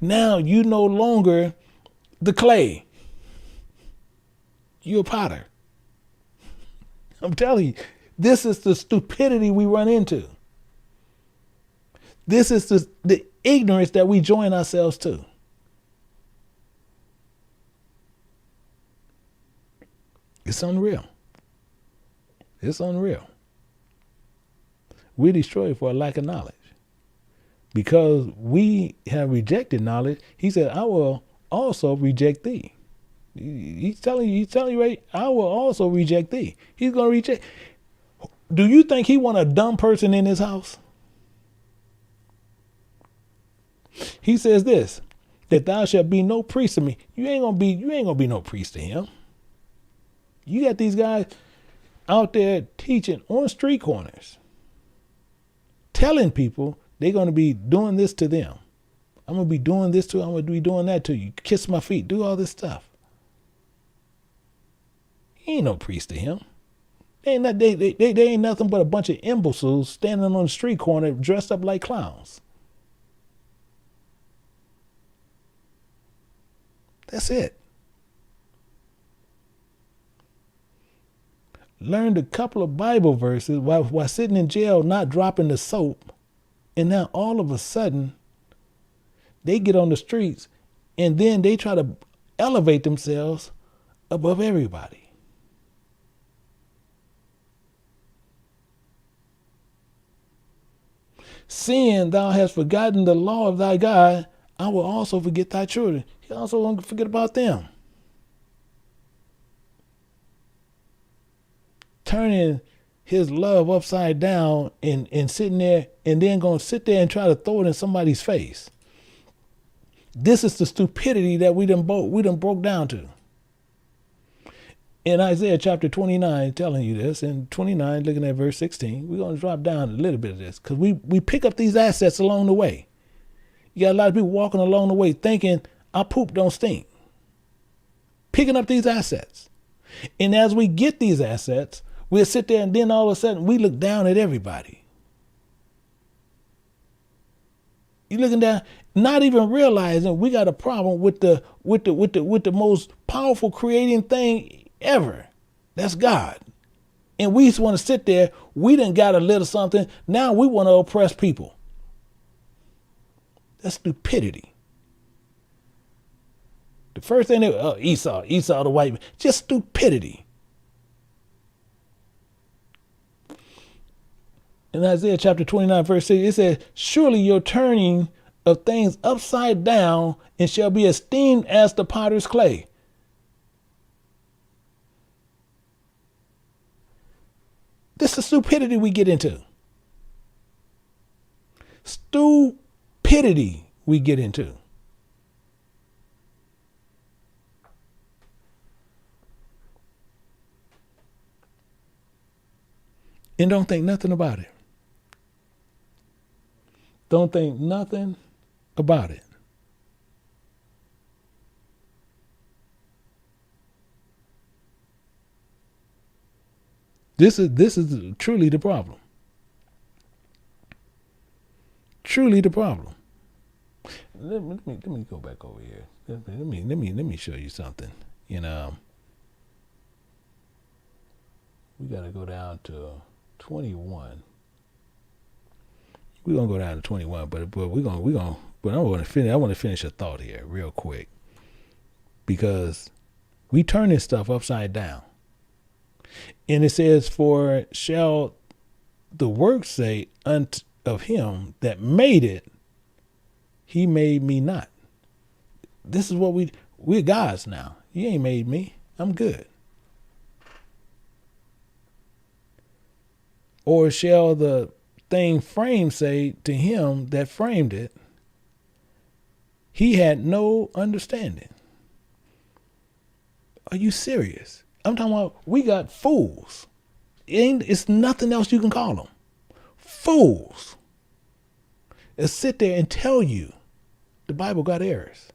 Now you no longer the clay. You're a potter. I'm telling you, this is the stupidity we run into. This is the ignorance that we join ourselves to. It's unreal. It's unreal. We destroy for a lack of knowledge. Because we have rejected knowledge, he said, I will also reject thee. He's telling you, right? I will also reject thee. He's going to reject. Do you think he want a dumb person in his house? He says this, that thou shalt be no priest to me. You ain't gonna be no priest to him. You got these guys out there teaching on street corners, telling people they're going to be doing this to them. I'm going to be doing this to you. I'm going to be doing that to you. Kiss my feet. Do all this stuff. He ain't no priest to him. They ain't nothing but a bunch of imbeciles standing on the street corner dressed up like clowns. That's it. Learned a couple of Bible verses while sitting in jail, not dropping the soap. And now all of a sudden, they get on the streets and then they try to elevate themselves above everybody. Seeing thou hast forgotten the law of thy God, I will also forget thy children. He also won't forget about them. Turning his love upside down and sitting there and then going to sit there and try to throw it in somebody's face. This is the stupidity that we done broke down to. In Isaiah chapter 29, telling you this, in 29, looking at verse 16, we're going to drop down a little bit of this because we pick up these assets along the way. You got a lot of people walking along the way thinking, our poop don't stink. Picking up these assets. And as we get these assets, we'll sit there and then all of a sudden we look down at everybody. You're looking down, not even realizing we got a problem with the most powerful creating thing ever. That's God. And we just want to sit there. We done got a little something. Now we want to oppress people. That's stupidity. The first thing Esau the white man, just stupidity. In Isaiah chapter 29, verse 6, it says, surely your turning of things upside down and shall be esteemed as the potter's clay. This is stupidity we get into. Stupidity we get into. And don't think nothing about it. Don't think nothing about it. This is truly the problem. Truly the problem. Let me go back over here. Let me show you something. You know, we got to go down to 21. We're gonna go down to 21, but I want to finish a thought here real quick, because we turn this stuff upside down. And it says, for shall the work say of him that made it, he made me not. This is what we're gods now. You ain't made me. I'm good. Or shall the thing framed say to him that framed it, he had no understanding. Are you serious? I'm talking about, we got fools. It's nothing else you can call them. Fools. They'll sit there and tell you the Bible got errors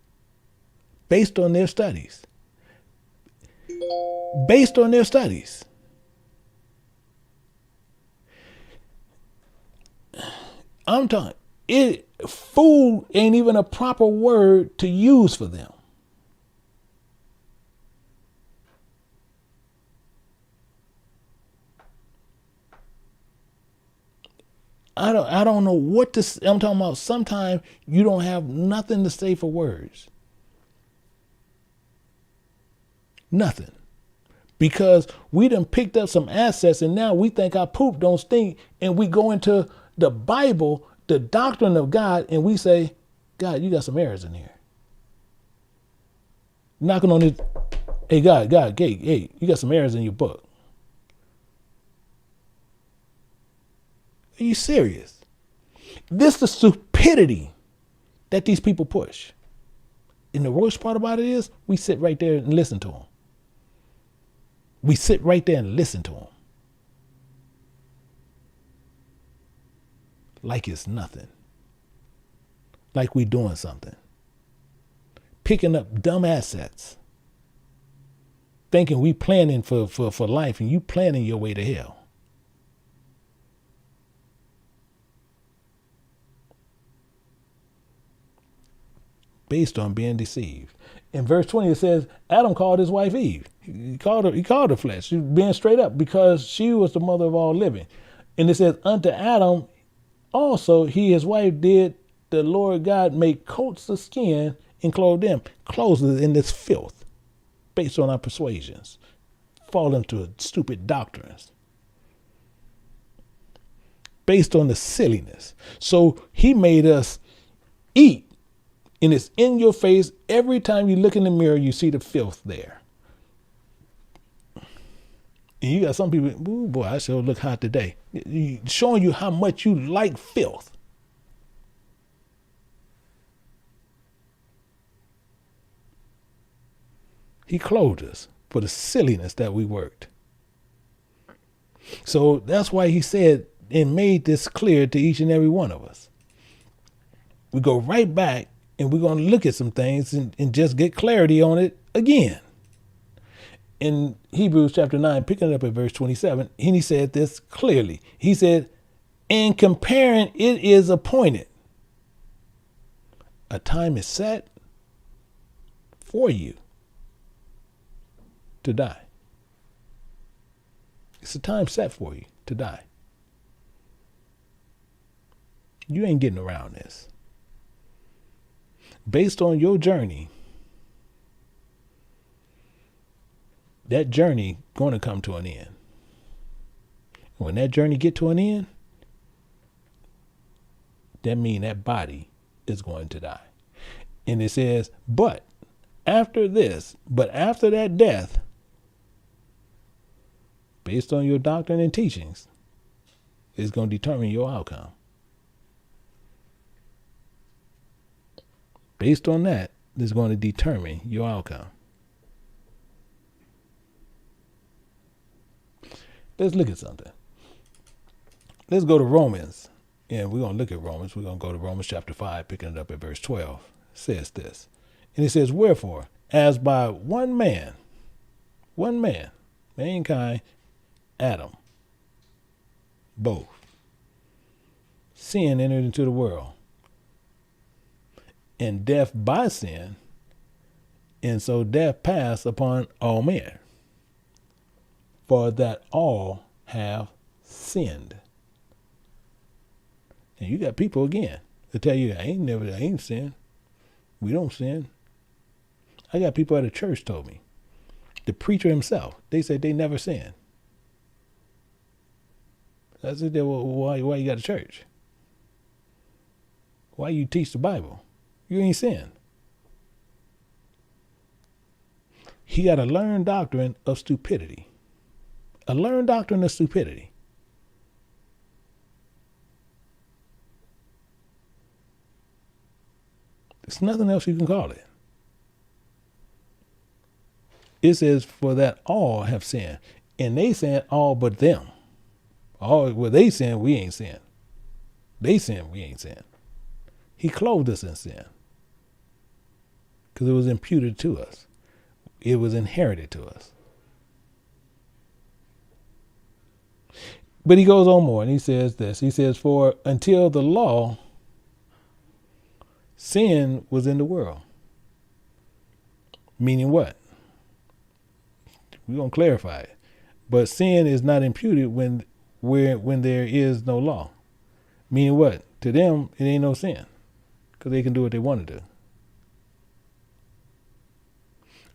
based on their studies. Based on their studies. I'm talking, Food ain't even a proper word to use for them. I don't know what to say. I'm talking about sometimes you don't have nothing to say for words. Nothing. Because we done picked up some assets and now we think our poop don't stink, and we go into the Bible, the doctrine of God, and we say, God, you got some errors in here. Knocking on it. Hey, God, hey, you got some errors in your book. Are you serious? This is the stupidity that these people push. And the worst part about it is we sit right there and listen to them. We sit right there and listen to them. Like it's nothing. Like we doing something. Picking up dumb assets. Thinking we planning for life, and you planning your way to hell. Based on being deceived. In verse 20 it says, Adam called his wife Eve. He called her flesh. She was being straight up because she was the mother of all living. And it says, unto Adam also he, his wife, did the Lord God make coats of skin and clothe them. Clothes in this filth. Based on our persuasions. Fall into stupid doctrines. Based on the silliness. So he made us eat. And it's in your face. Every time you look in the mirror, you see the filth there. And you got some people, ooh, boy, I sure look hot today. Showing you how much you like filth. He clothed us for the silliness that we worked. So that's why he said and made this clear to each and every one of us. We go right back. And we're going to look at some things and just get clarity on it again. In Hebrews chapter 9, picking it up at verse 27, and he said this clearly. He said, in comparing, it is appointed. A time is set for you to die. It's a time set for you to die. You ain't getting around this. Based on your journey, that journey going to come to an end. When that journey get to an end, that means that body is going to die. And it says, but after that death, based on your doctrine and teachings, is going to determine your outcome. Based on that, is going to determine your outcome. Let's look at something. Let's go to Romans. And we're going to look at Romans. We're going to go to Romans chapter 5, picking it up at verse 12. It says this. And it says, wherefore, as by one man, mankind, Adam, both, sin entered into the world. And death by sin, and so death passed upon all men, for that all have sinned. And you got people again that tell you, I ain't sinned. We don't sin. I got people at a church told me, the preacher himself, they said they never sinned. I said, well, why you got a church? Why you teach the Bible? You ain't sin. He got a learned doctrine of stupidity. A learned doctrine of stupidity. There's nothing else you can call it. It says, for that all have sinned. And they saying all but them. All, well, they sin, we ain't sin. They sin, we ain't sin. He clothed us in sin. Because it was imputed to us. It was inherited to us. But he goes on more and he says this. He says, for until the law, sin was in the world. Meaning what? We're going to clarify it. But sin is not imputed when there is no law. Meaning what? To them, it ain't no sin. Because they can do what they want to do.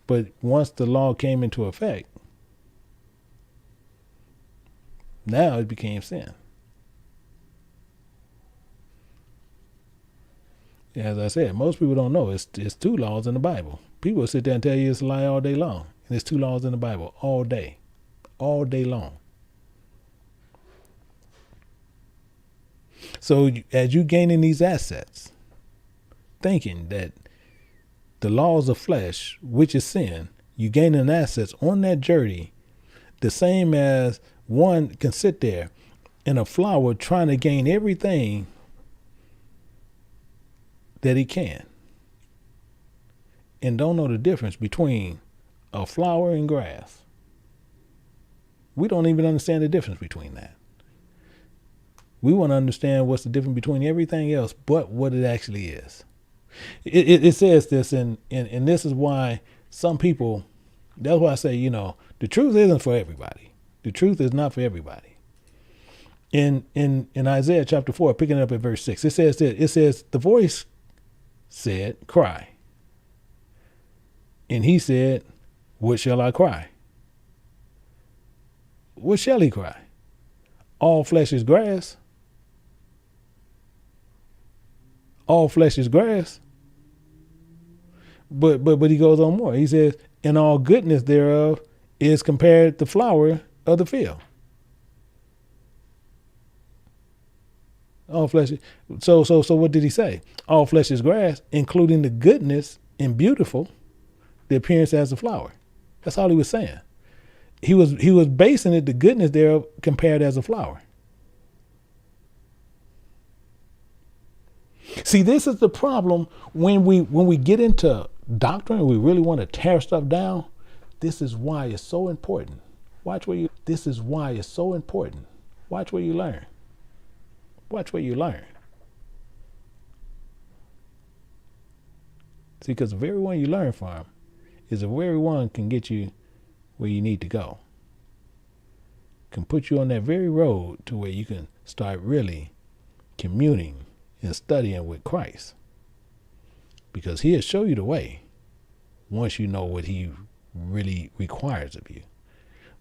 But once the law came into effect, now it became sin. As I said, most people don't know it's 2 laws in the Bible. People sit there and tell you it's a lie all day long. And there's 2 laws in the Bible all day long. So as you gaining these assets, thinking that the laws of flesh, which is sin, you gaining assets on that journey, the same as one can sit there in a flower trying to gain everything that he can, and don't know the difference between a flower and grass. We don't even understand the difference between that. We want to understand what's the difference between everything else but what it actually is. It says this, and this is why some people, that's why I say, the truth isn't for everybody. The truth is not for everybody. In Isaiah chapter 4, picking it up at verse 6, it says, the voice said, cry. And he said, what shall I cry? What shall he cry? All flesh is grass. All flesh is grass. But he goes on more. He says, and all goodness thereof is compared to the flower of the field. All flesh. So what did he say? All flesh is grass, including the goodness and beautiful, the appearance as a flower. That's all he was saying. He was basing it, the goodness thereof compared as a flower. See, this is the problem when we get into doctrine and we really want to tear stuff down. This is why it's so important. This is why it's so important. Watch where you learn. Watch where you learn. See, because the very one you learn from is the very one can get you where you need to go. Can put you on that very road to where you can start really communing and studying with Christ. Because he'll show you the way once you know what he really requires of you.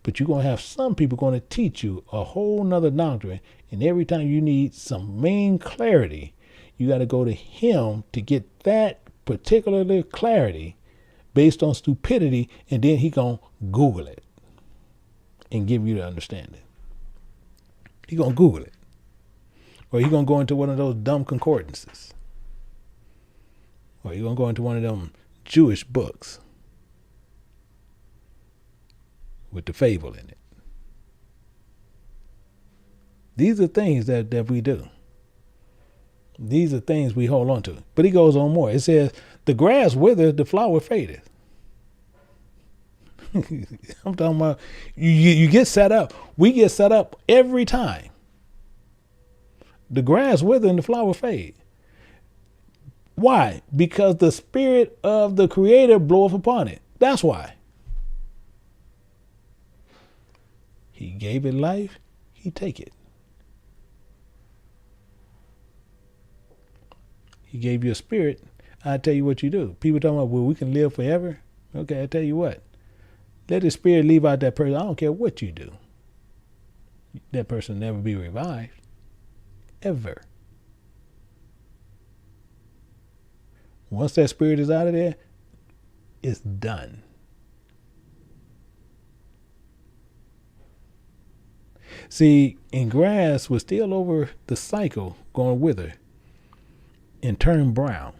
But you're going to have some people going to teach you a whole nother doctrine. And every time you need some main clarity, you got to go to him to get that particular clarity based on stupidity. And then he going to Google it and give you the understanding. He going to Google it. Or he going to go into one of those dumb concordances. Or he going to go into one of them Jewish books with the fable in it. These are things that we do. These are things we hold on to. But he goes on more. It says, the grass withers, the flower fadeth. I'm talking about you get set up. We get set up every time. The grass withers and the flower fade. Why? Because the spirit of the Creator bloweth upon it. That's why. He gave it life, he take it. He gave you a spirit, I tell you what you do. People talking about, well, we can live forever. Okay, I tell you what. Let the spirit leave out that person. I don't care what you do. That person will never be revived. Ever. Once that spirit is out of there, it's done. See, and grass was still over the cycle going wither and turn brown.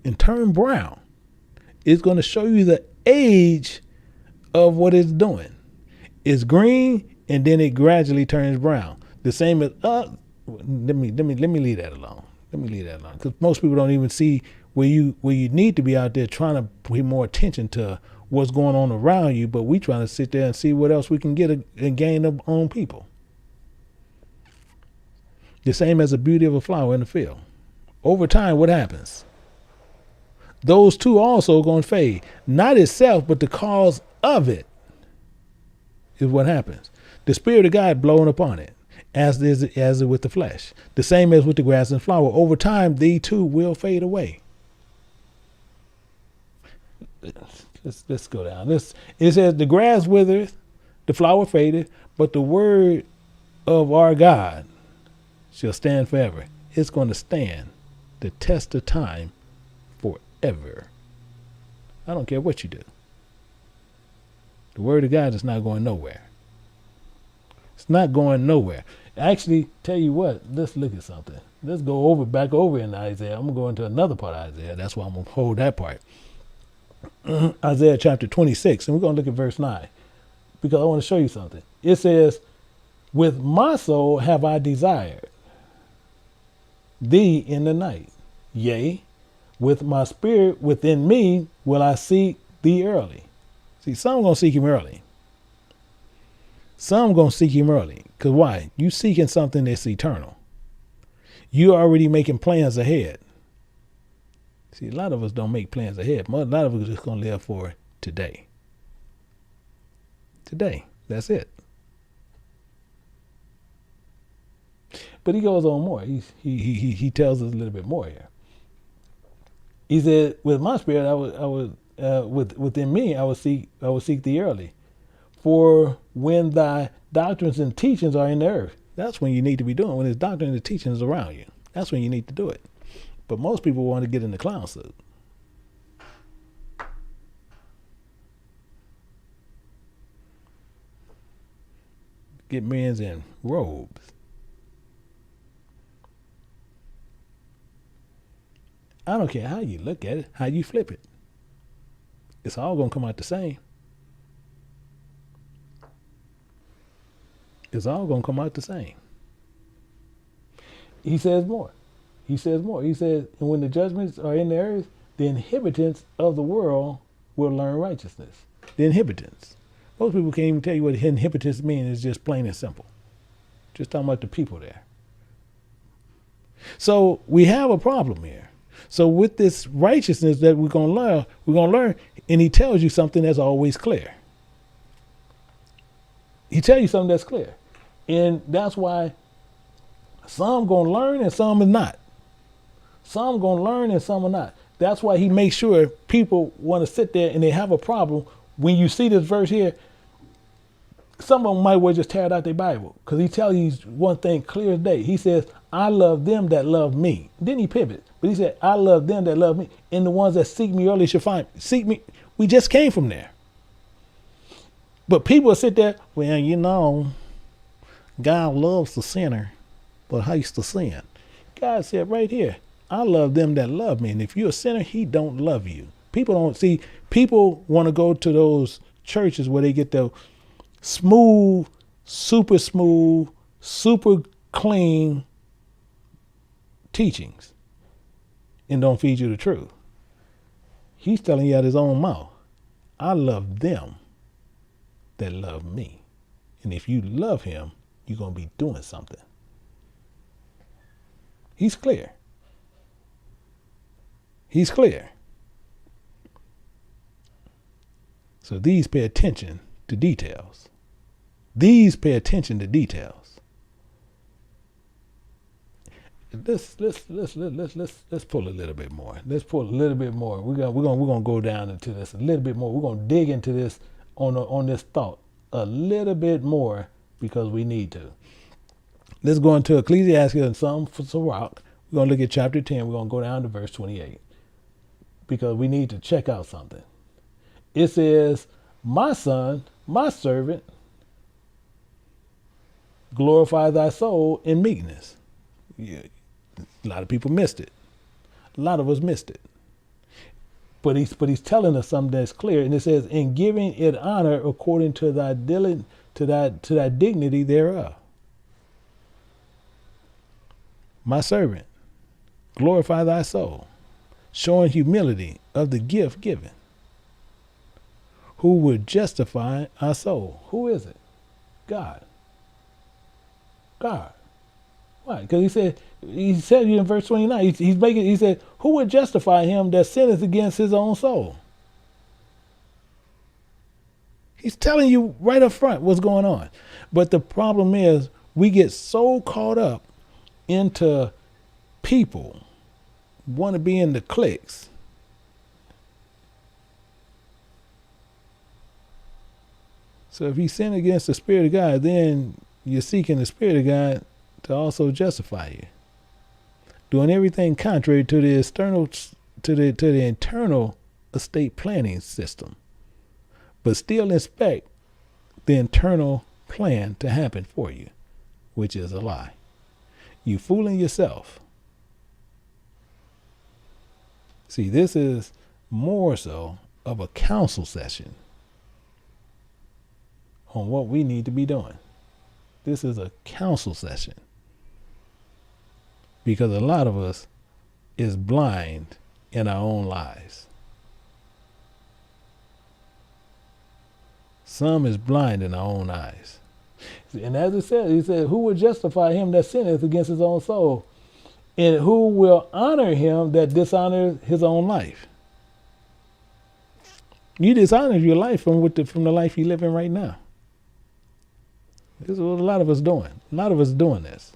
And turn brown. It's going to show you the age of what it's doing. It's green and then it gradually turns brown. The same as let me leave that alone. Let me leave that alone. Because most people don't even see where you need to be out there trying to pay more attention to what's going on around you, but we trying to sit there and see what else we can get and gain on people. The same as the beauty of a flower in the field. Over time, what happens? those two also going to fade. Not itself, but the cause of it is what happens. The Spirit of God blowing upon it, as is with the flesh. The same as with the grass and flower. Over time, these two will fade away. Let's go down. It says, the grass withereth, the flower fadeth, but the word of our God shall stand forever. It's going to stand the test of time forever. I don't care what you do. The word of God is not going nowhere. It's not going nowhere. Actually, tell you what, let's look at something. Let's go back over in Isaiah. I'm going to go into another part of Isaiah. That's why I'm going to hold that part. Isaiah chapter 26, and we're going to look at verse 9, because I want to show you something. It says, with my soul have I desired thee in the night. Yea, with my spirit within me will I seek thee early. See, some going to seek him early. Some going to seek him early. Because why? You seeking something that's eternal. You already making plans ahead. See, a lot of us don't make plans ahead. A lot of us are just going to live for today. Today. That's it. But he goes on more. He tells us a little bit more here. He said, with my spirit, within me, I will seek thee early. For when thy doctrines and teachings are in the earth, that's when you need to be doing. When his doctrine and teachings around you, that's when you need to do it. But most people want to get in the clown suit. Get men's in robes. I don't care how you look at it, how you flip it. It's all going to come out the same. It's all going to come out the same. He says more. He says, and when the judgments are in the earth, the inhabitants of the world will learn righteousness. The inhabitants. Most people can't even tell you what inhabitants mean. It's just plain and simple. Just talking about the people there. So we have a problem here. So with this righteousness that we're going to learn, and he tells you something that's always clear. He tells you something that's clear. And that's why some going to learn and some are not. Some going to learn and some are not. That's why he makes sure people want to sit there and they have a problem. When you see this verse here, some of them might well just tear it out their Bible, because he tells you one thing clear as day. He says, I love them that love me. Then he pivots, but he said, I love them that love me, and the ones that seek me early shall find me. Seek me. We just came from there. But people sit there, well, you know, God loves the sinner, but hates the sin. God said right here, I love them that love me. And if you're a sinner, he don't love you. People don't see, people want to go to those churches where they get the smooth, super clean teachings and don't feed you the truth. He's telling you out his own mouth, I love them that love me. And if you love him, you're going to be doing something. He's clear. He's clear. So these pay attention to details. These pay attention to details. Let's pull a little bit more. Let's pull a little bit more. We're gonna go down into this a little bit more. We're gonna dig into this on this thought a little bit more, because we need to. Let's go into Ecclesiastes and Psalm for Sirach. We're gonna look at chapter 10. We're gonna go down to verse 28, because we need to check out something. It says, my son, my servant, glorify thy soul in meekness. Yeah, a lot of people missed it. A lot of us missed it. But he's telling us something that's clear, and it says, in giving it honor according to thy dignity thereof. My servant, glorify thy soul, showing humility of the gift given. Who would justify our soul? Who is it? God. God. Why? Because he said in verse 29, he said, who would justify him that sinneth against his own soul? He's telling you right up front what's going on. But the problem is we get so caught up into people, want to be in the cliques. So if you sin against the Spirit of God, then you're seeking the Spirit of God to also justify you. Doing everything contrary to the internal estate planning system. But still expect the internal plan to happen for you, which is a lie. You fooling yourself. See, this is more so of a counsel session on what we need to be doing. This is a counsel session. Because a lot of us is blind in our own lives. Some is blind in our own eyes. And as it said, he said, who will justify him that sinneth against his own soul? And who will honor him that dishonors his own life? You dishonor your life from the life you live in right now. This is what a lot of us doing. A lot of us doing this.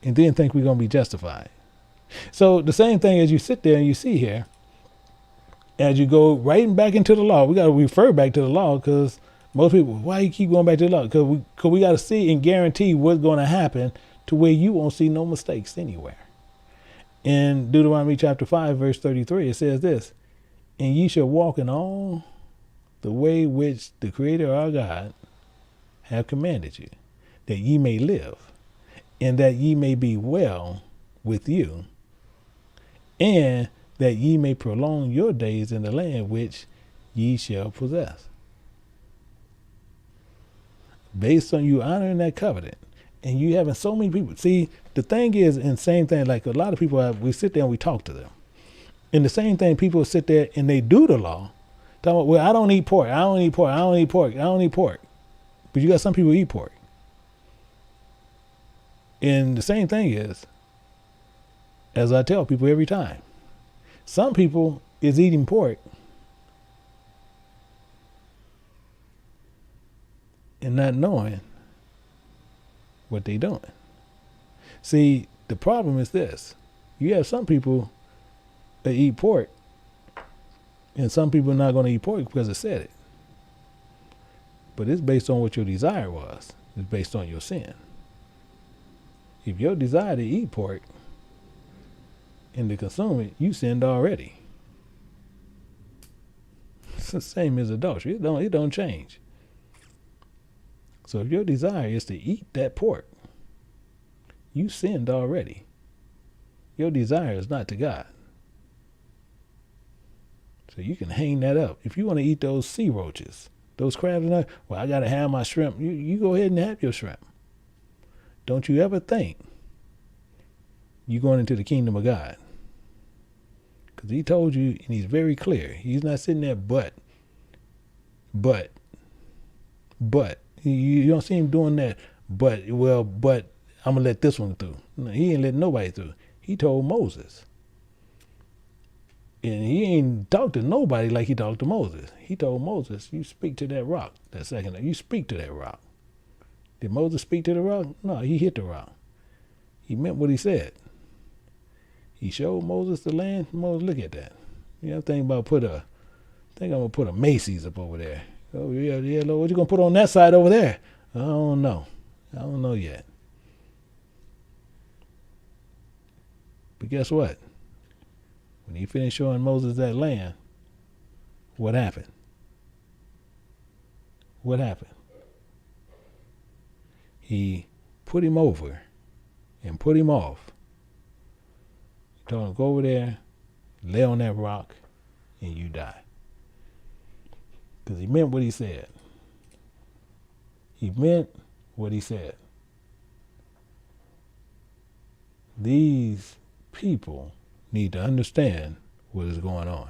And then think we're going to be justified. So the same thing as you sit there and you see here, as you go right back into the law, we got to refer back to the law because most people, why you keep going back to the law? Because we got to see and guarantee what's going to happen to where you won't see no mistakes anywhere. In Deuteronomy chapter 5, verse 33, it says this, and ye shall walk in all the way which the Creator our God have commanded you, that ye may live, and that ye may be well with you, and that ye may prolong your days in the land which ye shall possess. Based on you honoring that covenant, and you having so many people. See, the thing is, and same thing, like a lot of people, we sit there and we talk to them. And the same thing, people sit there and they do the law. Talking about, well, I don't eat pork. I don't eat pork. I don't eat pork. I don't eat pork. But you got some people who eat pork. And the same thing is, as I tell people every time, some people is eating pork and not knowing what they doing. See, the problem is this. You have some people that eat pork, and some people are not going to eat pork because it said it. But it's based on what your desire was. It's based on your sin. If your desire to eat pork and to consume it, you sinned already. It's the same as adultery. It don't change. So if your desire is to eat that pork, you sinned already. Your desire is not to God. So you can hang that up. If you want to eat those sea roaches, those crabs, well, I got to have my shrimp. You go ahead and have your shrimp. Don't you ever think you're going into the kingdom of God. Because he told you, and he's very clear. He's not sitting there, but. You don't see him doing that, but I'm going to let this one through. No, he ain't letting nobody through. He told Moses. And he ain't talked to nobody like he talked to Moses. He told Moses, you speak to that rock. That second, you speak to that rock. Did Moses speak to the rock? No, he hit the rock. He meant what he said. He showed Moses the land. Moses, look at that. You know, I'm thinking about I'm going to put a Macy's up over there. Oh, yeah, Lord, what you going to put on that side over there? I don't know. I don't know yet. But guess what? When he finished showing Moses that land, what happened? What happened? He put him over and put him off. He told him, go over there, lay on that rock, and you die. Because he meant what he said. He meant what he said. These people need to understand what is going on.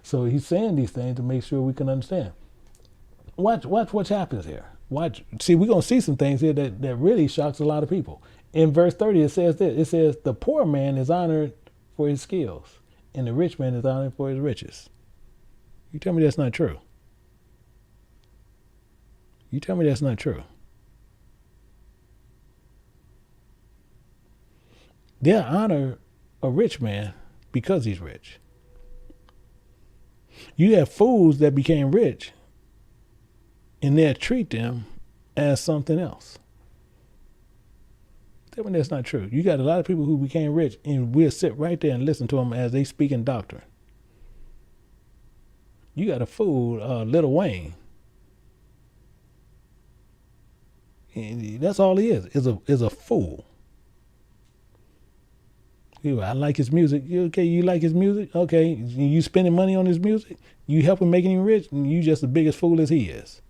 So he's saying these things to make sure we can understand. Watch what happens here. Watch. See, we're going to see some things here that really shocks a lot of people. In verse 30, it says this. It says, the poor man is honored for his skills, and the rich man is honored for his riches. You tell me that's not true. You tell me that's not true. They'll honor a rich man because he's rich. You have fools that became rich, and they'll treat them as something else. Tell me that's not true. You got a lot of people who became rich, and we'll sit right there and listen to them as they speak in doctrine. You got a fool, Lil Wayne. And that's all he is a fool. I like his music. Okay, you like his music? Okay, you spending money on his music? You helping making him rich? And you just the biggest fool as he is.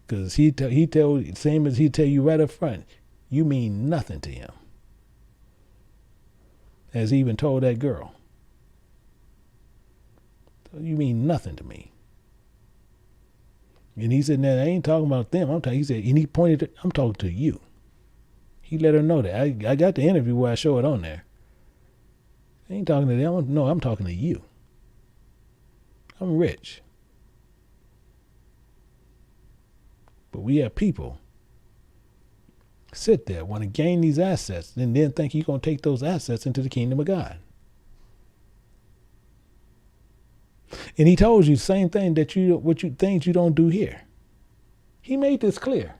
Because same as he tell you right up front, you mean nothing to him. As he even told that girl. You mean nothing to me. And he said, "Now I ain't talking about them. He said, and he pointed, I'm talking to you." He let her know that. I got the interview where I show it on there. I ain't talking to them. No, I'm talking to you. I'm rich. But we have people sit there, want to gain these assets, and then think you're going to take those assets into the kingdom of God. And he told you the same thing that things you don't do here. He made this clear.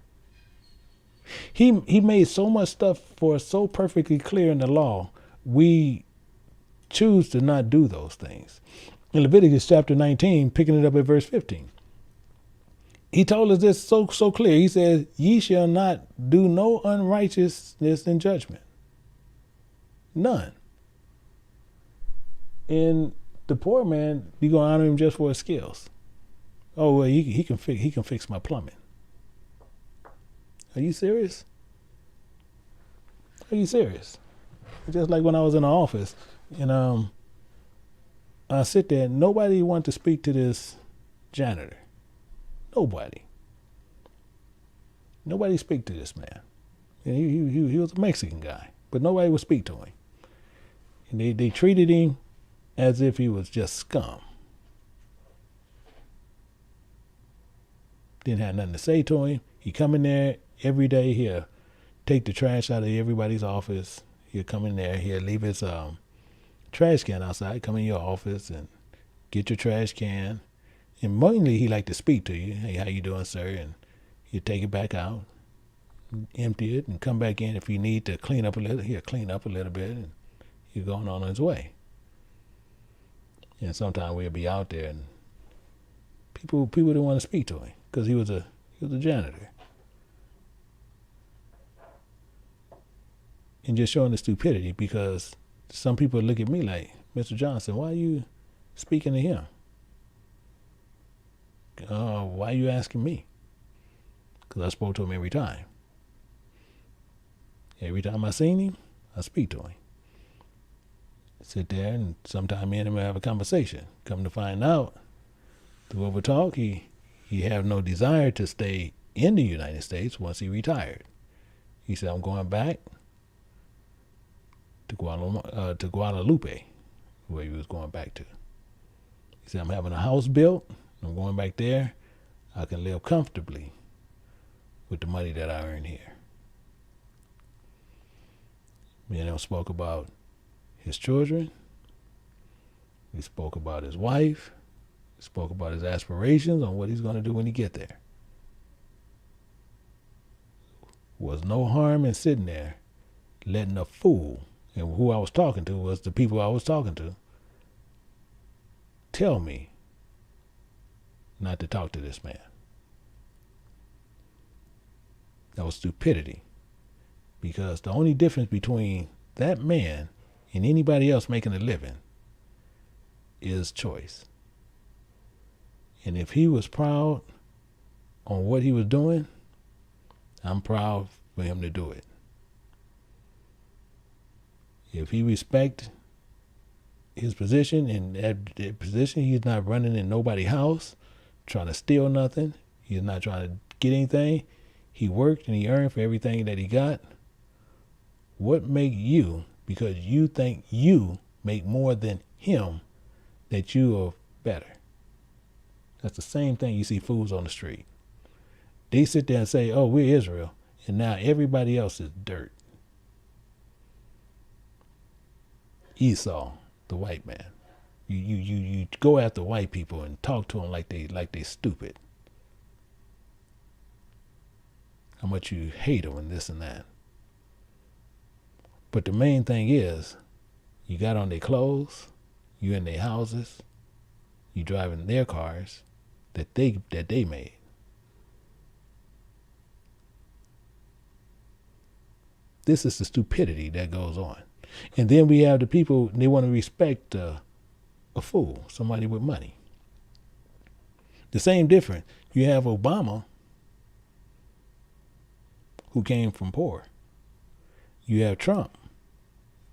He made so much stuff for us so perfectly clear in the law, we choose to not do those things. In Leviticus chapter 19, picking it up at verse 15, he told us this so clear. He says, ye shall not do no unrighteousness in judgment. None. And the poor man, you're going to honor him just for his skills. Oh, well, he can fix my plumbing. Are you serious? Are you serious? Just like when I was in the office, and I sit there, nobody wanted to speak to this janitor. Nobody speak to this man. And he was a Mexican guy, but nobody would speak to him. And they treated him as if he was just scum. Didn't have nothing to say to him. He come in there every day. He'll take the trash out of everybody's office. He'll come in there. He'll leave his trash can outside. Come in your office and get your trash can. And mainly he like to speak to you. Hey, how you doing, sir? And he'll take it back out, empty it, and come back in. If you need to clean up a little, he'll clean up a little bit, and he's going on his way. And sometimes we'll be out there, and people didn't want to speak to him because he was a janitor. And just showing the stupidity, because some people look at me like, Mr. Johnson, why are you speaking to him? Why are you asking me? Because I spoke to him every time. Every time I seen him, I speak to him. Sit there, and sometime me and him have a conversation. Come to find out, through over talk, he have no desire to stay in the United States once he retired. He said, I'm going back to Guadalupe, where he was going back to. He said, I'm having a house built. I'm going back there. I can live comfortably with the money that I earn here. Me and him spoke about his children. He spoke about his wife. He spoke about his aspirations on what he's going to do when he get there. Was no harm in sitting there letting a fool, and who I was talking to was the people I was talking to, tell me not to talk to this man. That was stupidity. Because the only difference between that man and anybody else making a living is choice. And if he was proud on what he was doing, I'm proud for him to do it. If he respect his position, and that position, he's not running in nobody's house, trying to steal nothing. He is not trying to get anything. He worked and he earned for everything that he got. What make you, because you think you make more than him, that you are better? That's the same thing you see fools on the street. They sit there and say, oh, we're Israel, and now everybody else is dirt. Esau, the white man. You go after white people and talk to them like they stupid. How much you hate them and this and that. But the main thing is, you got on their clothes, you in their houses, you driving their cars that they made. This is the stupidity that goes on. And then we have the people, they want to respect a fool, somebody with money. The same difference. You have Obama, who came from poor. You have Trump,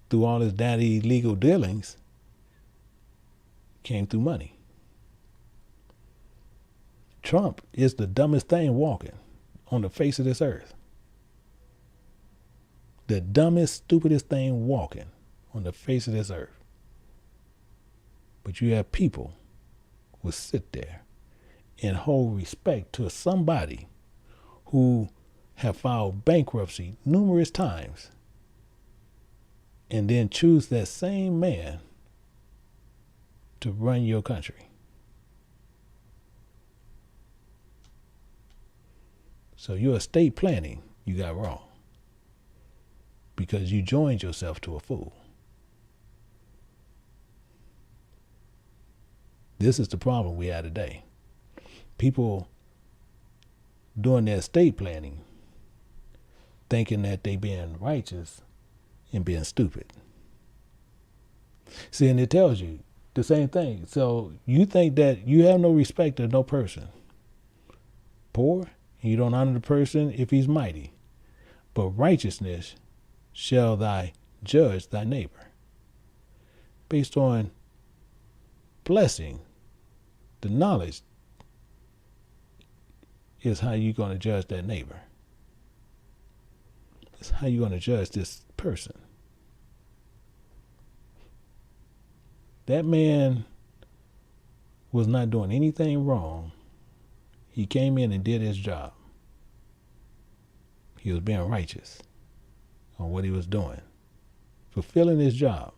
through all his daddy legal dealings, came through money. Trump is the dumbest thing walking on the face of this earth. The dumbest, stupidest thing walking on the face of this earth. But you have people who sit there and hold respect to somebody who have filed bankruptcy numerous times, and then choose that same man to run your country. So your estate planning, you got wrong, because you joined yourself to a fool. This is the problem we have today. People doing their estate planning thinking that they being righteous and being stupid. See, and it tells you the same thing. So you think that you have no respect of no person. Poor, and you don't honor the person if he's mighty. But righteousness shall thy judge thy neighbor. Based on blessing, the knowledge is how you're going to judge that neighbor. It's how you're going to judge this person. That man was not doing anything wrong. He came in and did his job. He was being righteous on what he was doing, fulfilling his job.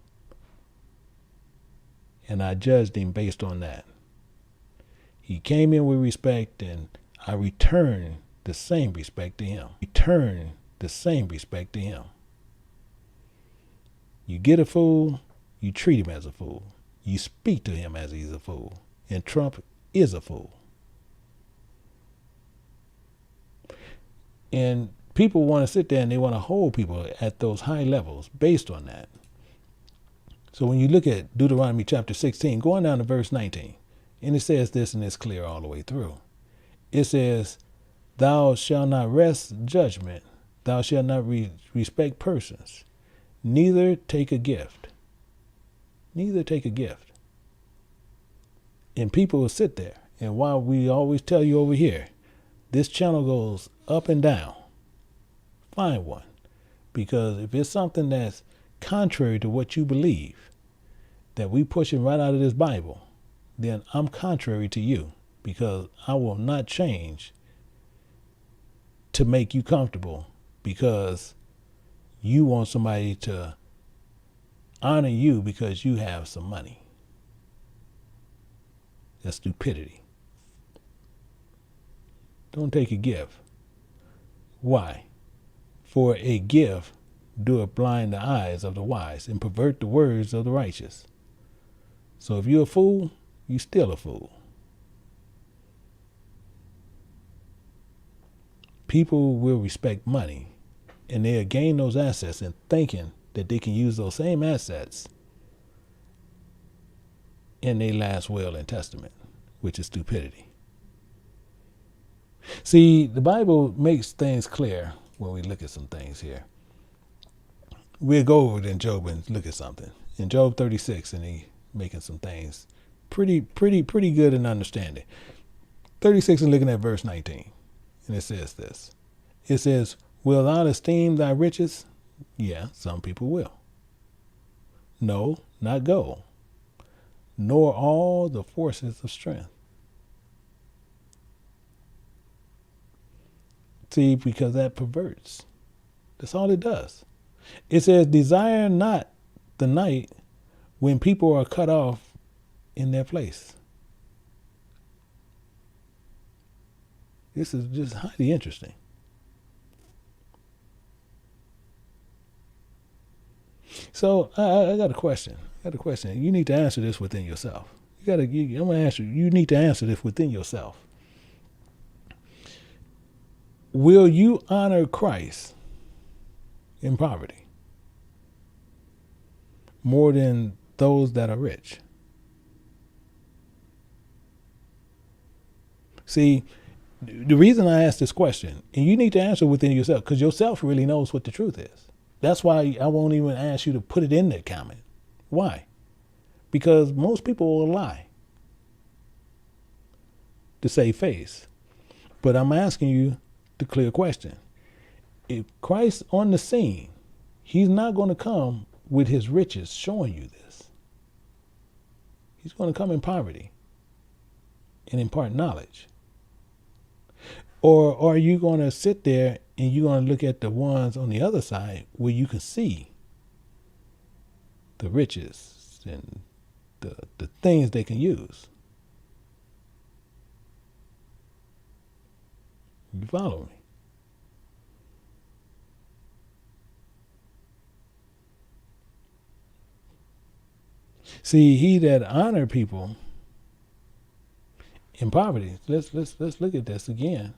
And I judged him based on that. He came in with respect, and I returned the same respect to him. Return the same respect to him. You get a fool, you treat him as a fool. You speak to him as he's a fool. And Trump is a fool. And people want to sit there and they want to hold people at those high levels based on that. So when you look at Deuteronomy chapter 16, going down to verse 19, and it says this, and it's clear all the way through. It says, thou shalt not wrest judgment, thou shalt not respect persons, neither take a gift. Neither take a gift. And people will sit there. And while we always tell you over here, this channel goes up and down, find one. Because if it's something that's contrary to what you believe, that we pushing right out of this Bible, then I'm contrary to you, because I will not change to make you comfortable because you want somebody to honor you because you have some money. That's stupidity. Don't take a gift. Why? For a gift doeth blind the eyes of the wise and pervert the words of the righteous. So if you're a fool, you're still a fool. People will respect money, and they'll gain those assets and thinking that they can use those same assets in their last will and testament, which is stupidity. See, the Bible makes things clear when we look at some things here. We'll go over it in Job and look at something. In Job 36, and he making some things pretty good in understanding. 36 and looking at verse 19. And it says this. It says, will thou esteem thy riches? Yeah, some people will. No, not gold, nor all the forces of strength. See, because that perverts. That's all it does. It says, desire not the night when people are cut off in their place. This is just highly interesting. So I got a question. You need to answer this within yourself. I'm going to ask you. You need to answer this within yourself. Will you honor Christ in poverty more than those that are rich? See, the reason I ask this question, and you need to answer within yourself, because yourself really knows what the truth is. That's why I won't even ask you to put it in the comment. Why? Because most people will lie to save face. But I'm asking you the clear question. If Christ's on the scene, he's not going to come with his riches showing you this. He's going to come in poverty and impart knowledge. Or are you going to sit there and you're going to look at the ones on the other side where you can see the riches and the things they can use? You follow me? See, he that honor people in poverty. Let's look at this again.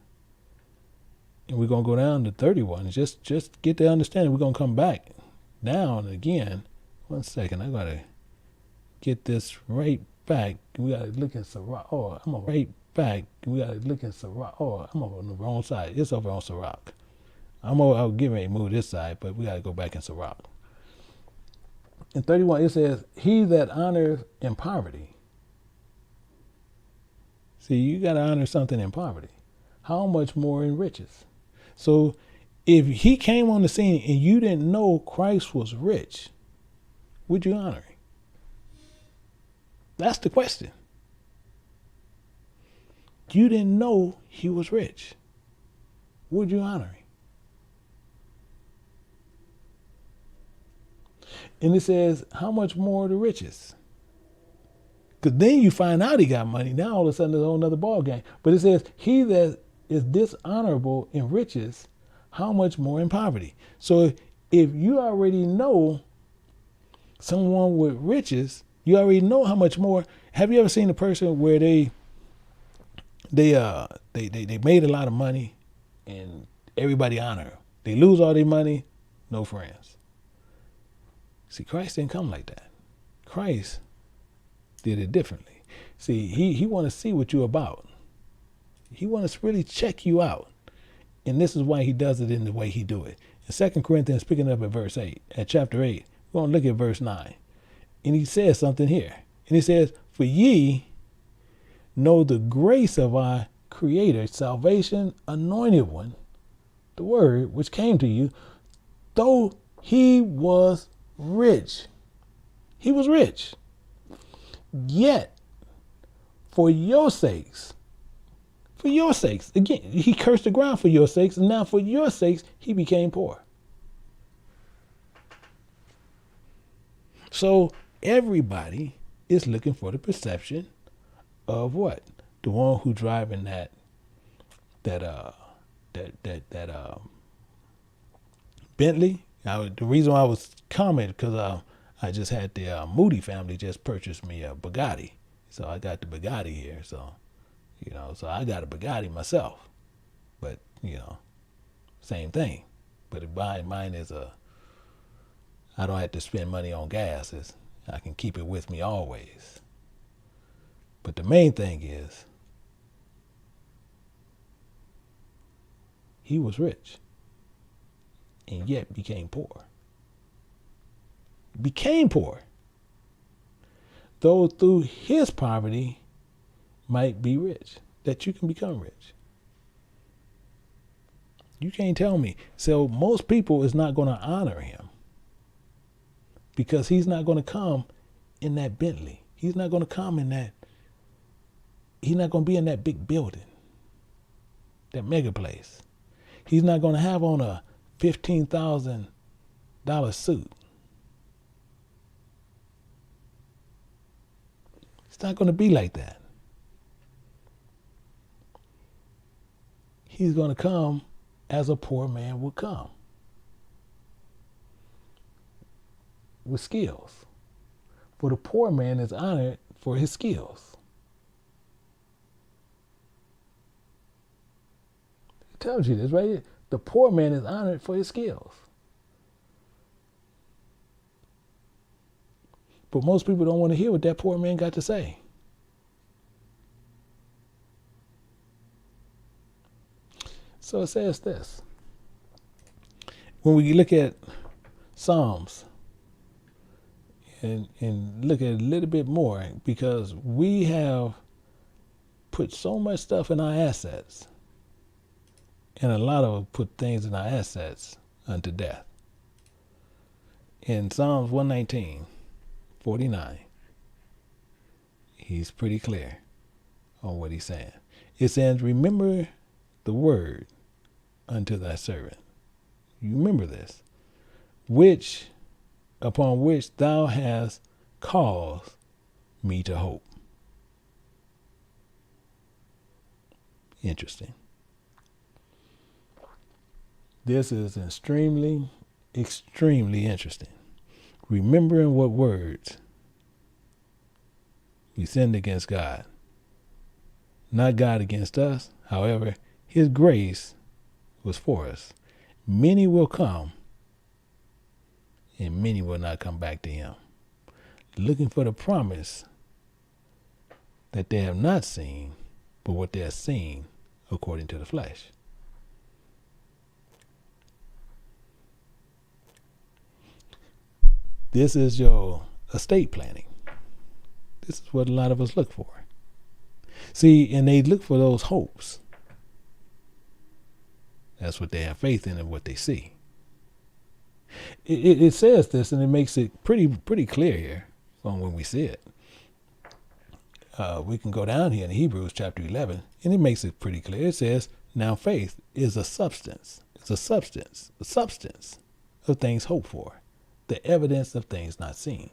And we're going to go down to 31. Just get the understanding. We're going to come back down again. 1 second. I got to get this right back. We got to look at Sirach. Oh, I'm right back. We got to look at Sirach. Oh, I'm on the wrong side. It's over on Sirach. I'll get ready to move this side, but we got to go back in Sirach. In 31, it says, he that honors in poverty. See, you got to honor something in poverty. How much more in riches? So if he came on the scene and you didn't know Christ was rich, would you honor him? That's the question. You didn't know he was rich. Would you honor him? And it says, how much more the riches? Because then you find out he got money. Now all of a sudden there's a whole nother ball game. But it says, he that is dishonorable in riches, how much more in poverty? So if you already know someone with riches, you already know how much more. Have you ever seen a person where they made a lot of money and everybody honor them? They lose all their money, no friends. See, Christ didn't come like that. Christ did it differently. See, he want to see what you're about. He wants to really check you out. And this is why he does it in the way he do it. In 2 Corinthians, picking up at verse 8, at chapter 8, we're going to look at verse 9. And he says something here. And he says, for ye know the grace of our Creator, salvation, anointed one, the word which came to you, though he was rich. He was rich. Yet, for your sakes, again, he cursed the ground for your sakes, and now for your sakes, he became poor. So everybody is looking for the perception of what? The one who driving that Bentley. Now, the reason why I was commenting, because I just had the Moody family just purchased me a Bugatti. So I got the Bugatti here. So, so I got a Bugatti myself. But, same thing. But mine is I don't have to spend money on gas. I can keep it with me always. But the main thing is, he was rich and yet became poor. Became poor, though through his poverty might be rich. that you can become rich. You can't tell me. So most people is not going to honor him because he's not going to come in that Bentley. He's not going to come in that. He's not going to be in that big building, that mega place. He's not going to have on a $15,000 suit. It's not going to be like that. He's going to come as a poor man would come, with skills. For the poor man is honored for his skills. It tells you this, right? The poor man is honored for his skills. But most people don't want to hear what that poor man got to say. So it says this. When we look at Psalms and look at it a little bit more, because we have put so much stuff in our assets, and a lot of put things in our assets unto death. In Psalms 119:49, he's pretty clear on what he's saying. It says, remember the word unto thy servant. You remember this, upon which thou hast caused me to hope. Interesting. This is extremely, extremely interesting. Remembering what words we sinned against God. Not God against us. However, his grace was for us. Many will come, and many will not come back to him, looking for the promise that they have not seen, but what they have seen according to the flesh. This is your estate planning. This is what a lot of us look for. See, and they look for those hopes. That's what they have faith in and what they see. It says this, and it makes it pretty clear here on when we see it. We can go down here in Hebrews chapter 11, and it makes it pretty clear. It says, now faith is a substance. It's a substance of things hoped for, the evidence of things not seen.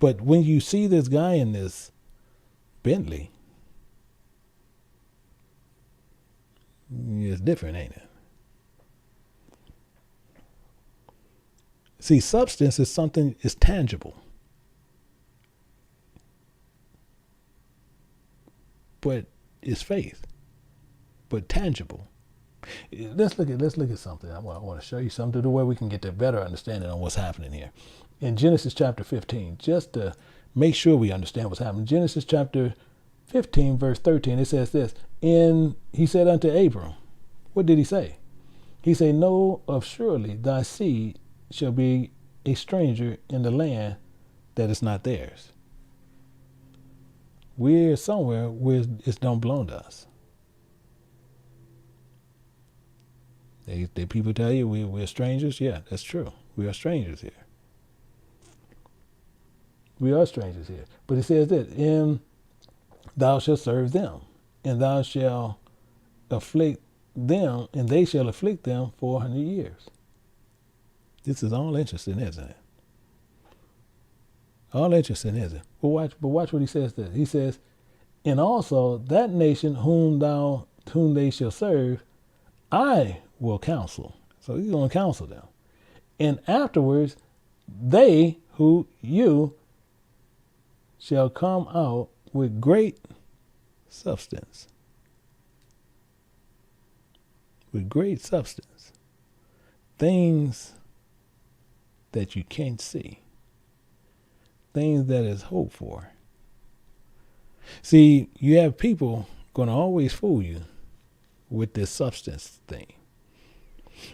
But when you see this guy in this Bentley, it's different, ain't it? See, substance is something is tangible. But it's faith. But tangible. Let's look at something. I want to show you something to where we can get a better understanding on what's happening here. In Genesis chapter 15, just to make sure we understand what's happening. Genesis chapter 15, verse 13, it says this. He said unto Abram, what did he say? He said, know of surely thy seed shall be a stranger in the land that is not theirs. We're somewhere where it don't belong to us. They people tell you we're strangers. Yeah, that's true. We are strangers here. We are strangers here. But it says this, and thou shalt serve them, and thou shalt afflict them, and they shall afflict them 400 years. This is all interesting, isn't it? All interesting, isn't it? But watch what he says there. He says, and also that nation whom they shall serve, I will counsel. So he's going to counsel them. And afterwards, they who you shall come out with great substance. With great substance. Things that you can't see. Things that is hoped for. See, you have people going to always fool you with this substance thing.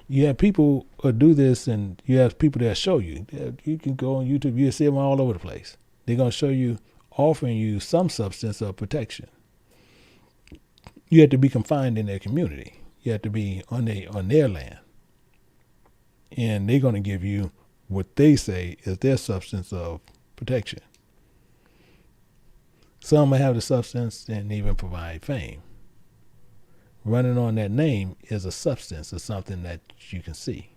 You have people who do this, and you have people that show you. You can go on YouTube, you'll see them all over the place. They're going to show you, offering you some substance of protection. You have to be confined in their community. You have to be on their land. And they're going to give you what they say is their substance of protection. Some will have the substance and even provide fame. Running on that name is a substance, of something that you can see.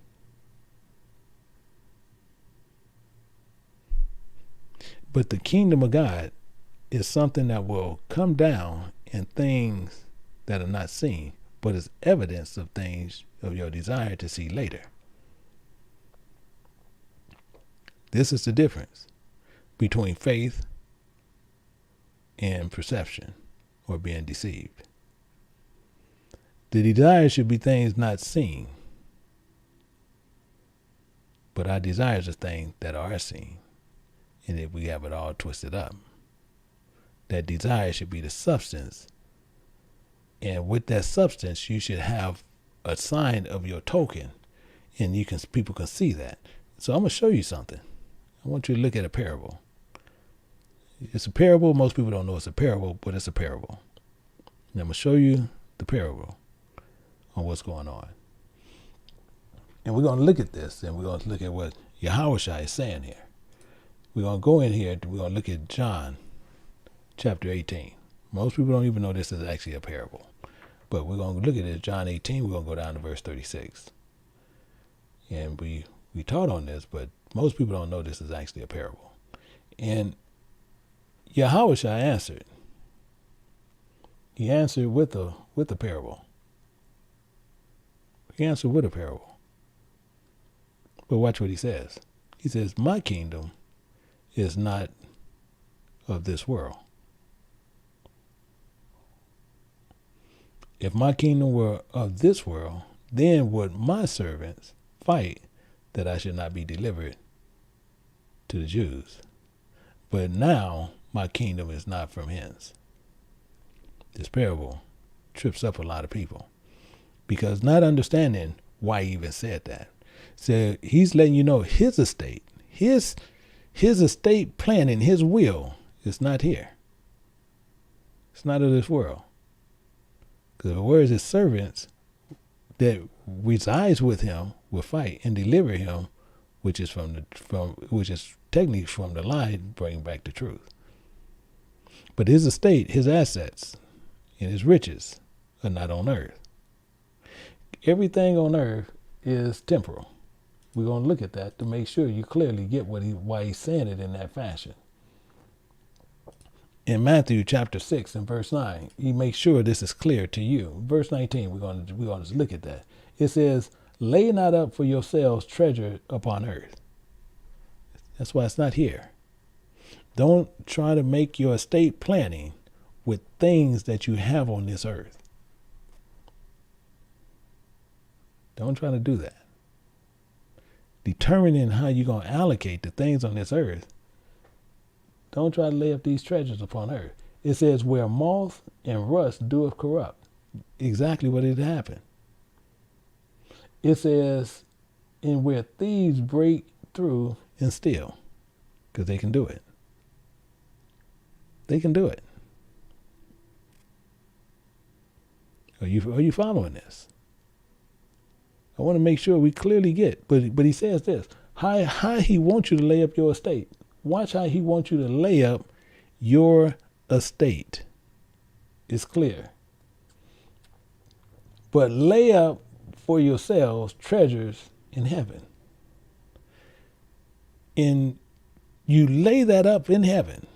But the kingdom of God is something that will come down in things that are not seen, but is evidence of things of your desire to see later. This is the difference between faith and perception, or being deceived. The desire should be things not seen, but our desires are things that are seen. And if we have it all twisted up, that desire should be the substance. And with that substance, you should have a sign of your token, and people can see that. So I'm gonna show you something. I want you to look at a parable. It's a parable. Most people don't know it's a parable, but it's a parable. And I'm gonna show you the parable on what's going on. And we're gonna look at this, and we're gonna look at what Yahushua is saying here. We're gonna go in here. We're gonna look at John chapter 18. Most people don't even know this is actually a parable. But we're going to look at it, John 18. We're going to go down to verse 36. And we taught on this, but most people don't know this is actually a parable. And Yahushua answered. He answered with a parable. He answered with a parable. But watch what he says. He says, my kingdom is not of this world. If my kingdom were of this world, then would my servants fight that I should not be delivered to the Jews. But now my kingdom is not from hence. This parable trips up a lot of people because not understanding why he even said that. So he's letting you know his estate, his estate planning, his will is not here. It's not of this world. Because the words his servants that resides with him will fight and deliver him, which is which is technically from the lie, bring back the truth. But his estate, his assets, and his riches are not on earth. Everything on earth is temporal. We're going to look at that to make sure you clearly get why he's saying it in that fashion. In Matthew chapter 6 and verse 9, he makes sure this is clear to you. Verse 19, we're going to look at that. It says, lay not up for yourselves treasure upon earth. That's why it's not here. Don't try to make your estate planning with things that you have on this earth. Don't try to do that. Determining how you're going to allocate the things on this earth. Don't try to lay up these treasures upon earth. It says where moth and rust doeth corrupt. Exactly what had happened. It says, and where thieves break through and steal. Because they can do it. They can do it. Are you following this? I want to make sure we clearly get. But he says this. How he wants you to lay up your estate. Watch how he wants you to lay up your estate. It's clear. But lay up for yourselves treasures in heaven. And you lay that up in heaven.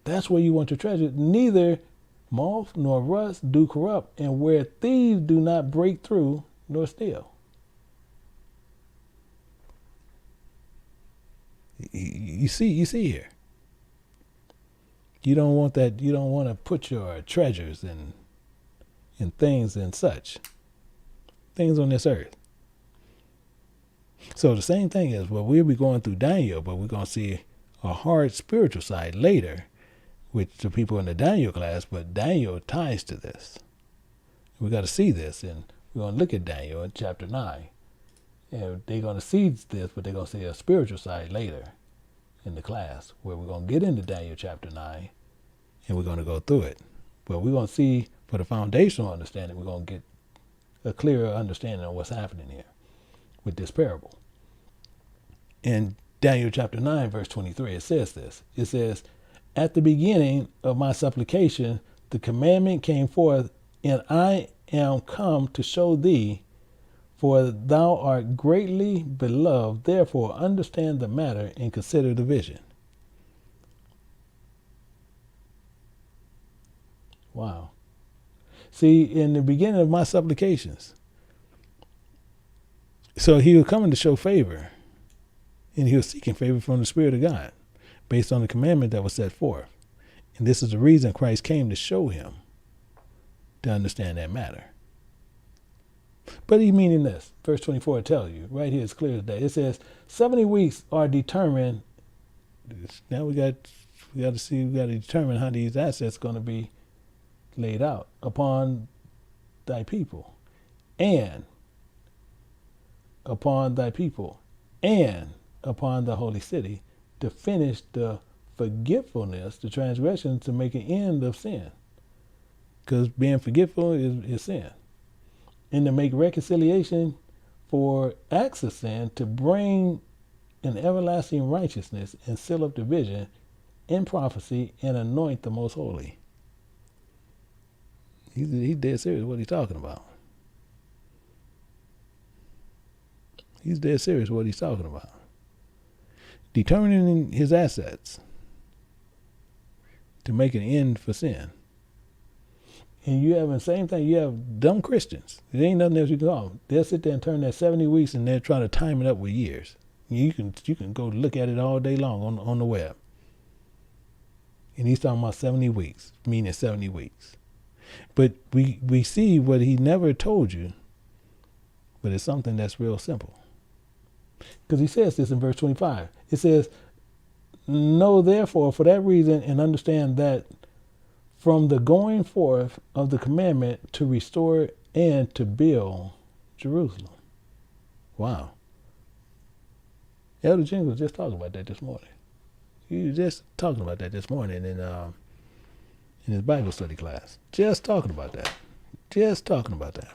That's where you want your treasure. Neither moth nor rust do corrupt, and where thieves do not break through nor steal. You see here. You don't want that. You don't want to put your treasures in things and such. Things on this earth. So the same thing is, well, we'll be going through Daniel, but we're going to see a hard spiritual side later, which the people in the Daniel class, but Daniel ties to this. We got to see this, and we're going to look at Daniel in chapter 9. And they're going to see this, but they're going to see a spiritual side later in the class, where we're going to get into Daniel chapter 9, and we're going to go through it. But we're going to see For the foundational understanding, we're going to get a clearer understanding of what's happening here with this parable. In Daniel chapter 9, verse 23, it says this. It says, at the beginning of my supplication, the commandment came forth, and I am come to show thee, for thou art greatly beloved. Therefore, understand the matter and consider the vision. Wow. See, in the beginning of my supplications, so he was coming to show favor, and he was seeking favor from the Spirit of God based on the commandment that was set forth. And this is the reason Christ came, to show him to understand that matter. But he's meaning this. Verse 24 tells you, right here, it's clear as day. It says, 70 weeks are determined. Now we got to determine how these assets are going to be laid out upon thy people, and upon thy people, and upon the holy city, to finish the forgetfulness, the transgression, to make an end of sin. Because being forgetful is sin. And to make reconciliation for acts of sin, to bring an everlasting righteousness, and seal up the vision in prophecy, and anoint the most holy. He's dead serious what he's talking about. He's dead serious what he's talking about. Determining his assets to make an end for sin. And you have the same thing, you have dumb Christians. There ain't nothing else you can call them. They'll sit there and turn that 70 weeks and they're trying to time it up with years. You can go look at it all day long on the web. And he's talking about 70 weeks, meaning 70 weeks. But we see what he never told you, but it's something that's real simple. Because he says this in verse 25. It says, know therefore for that reason, and understand that from the going forth of the commandment to restore and to build Jerusalem. Wow. Elder James was just talking about that this morning. He was just talking about that this morning in his Bible study class. Just talking about that. Just talking about that.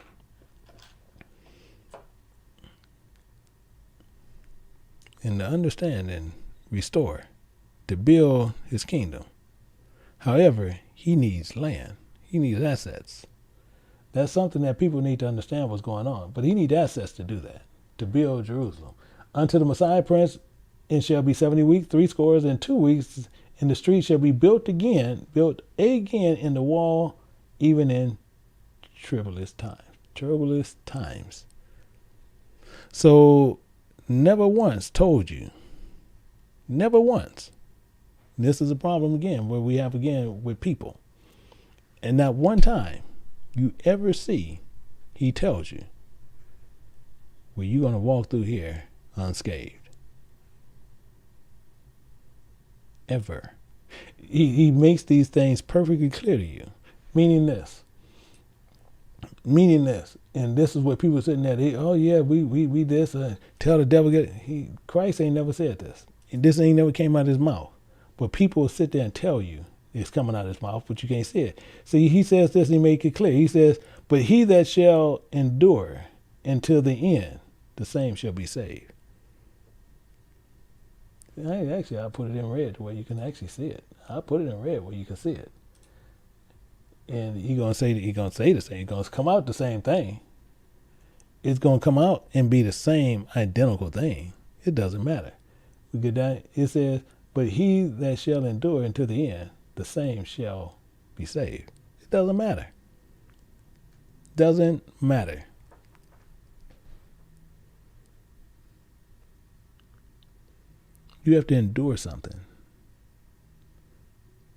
And to understand and restore, to build his kingdom. However, he needs land. He needs assets. That's something that people need to understand what's going on. But he needs assets to do that, to build Jerusalem. Unto the Messiah Prince, it shall be 70 weeks, 62 weeks, and the street shall be built again in the wall, even in troublous times. So, never once told you, never once. This is a problem again, where we have again with people. And not one time you ever see he tells you, well, you're going to walk through here unscathed. Ever. He makes these things perfectly clear to you. Meaning this. And this is what people are sitting there. We this. Tell the devil. Christ ain't never said this. And this ain't never came out of his mouth. But people will sit there and tell you it's coming out of his mouth, but you can't see it. See, he says this and he make it clear. He says, but he that shall endure until the end, the same shall be saved. Actually, I'll put it in red where you can actually see it. I'll put it in red where you can see it. And he's gonna say the same. He's gonna come out the same thing. It's gonna come out and be the same identical thing. It doesn't matter. We get down. It says, but he that shall endure until the end, the same shall be saved. It doesn't matter. Doesn't matter. You have to endure something.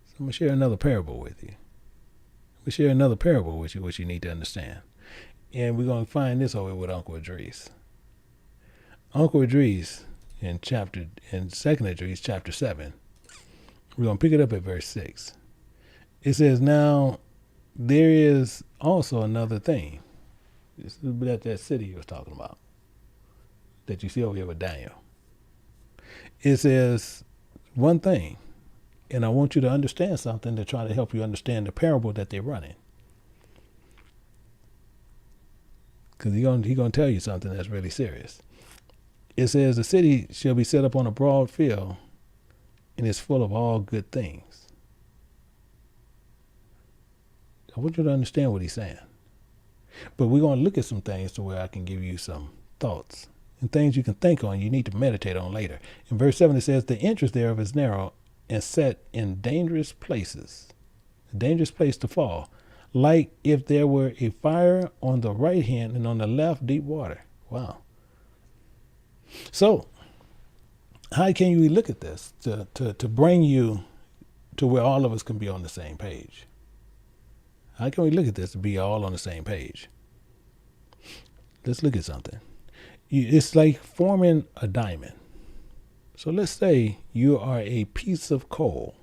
So I'm going to share another parable with you. We share another parable with you, which you need to understand. And we're going to find this over with Uncle Idris. Uncle Idris, in 2nd Idris, chapter 7, we're going to pick it up at verse 6. It says, now there is also another thing. This is that city he was talking about, that you see over here with Daniel. It says one thing, and I want you to understand something to try to help you understand the parable that they're running. because he gonna tell you something that's really serious. It says the city shall be set up on a broad field, and is full of all good things. I want you to understand what he's saying. But we're going to look at some things to where I can give you some thoughts and things you can think on, you need to meditate on later. In verse 7, it says, the entrance thereof is narrow and set in dangerous places, a dangerous place to fall, like if there were a fire on the right hand and on the left deep water. Wow. So, how can you look at this to bring you to where all of us can be on the same page? How can we look at this to be all on the same page? Let's look at something. It's like forming a diamond. So let's say you are a piece of coal.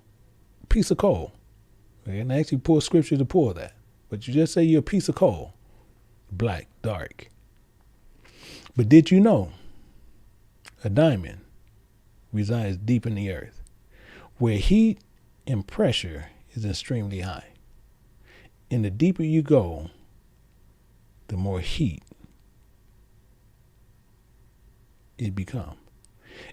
Okay, and I actually pull scripture to pull that. But you just say you're a piece of coal. Black, dark. But did you know a diamond resides deep in the earth, where heat and pressure is extremely high? And the deeper you go, the more heat it becomes.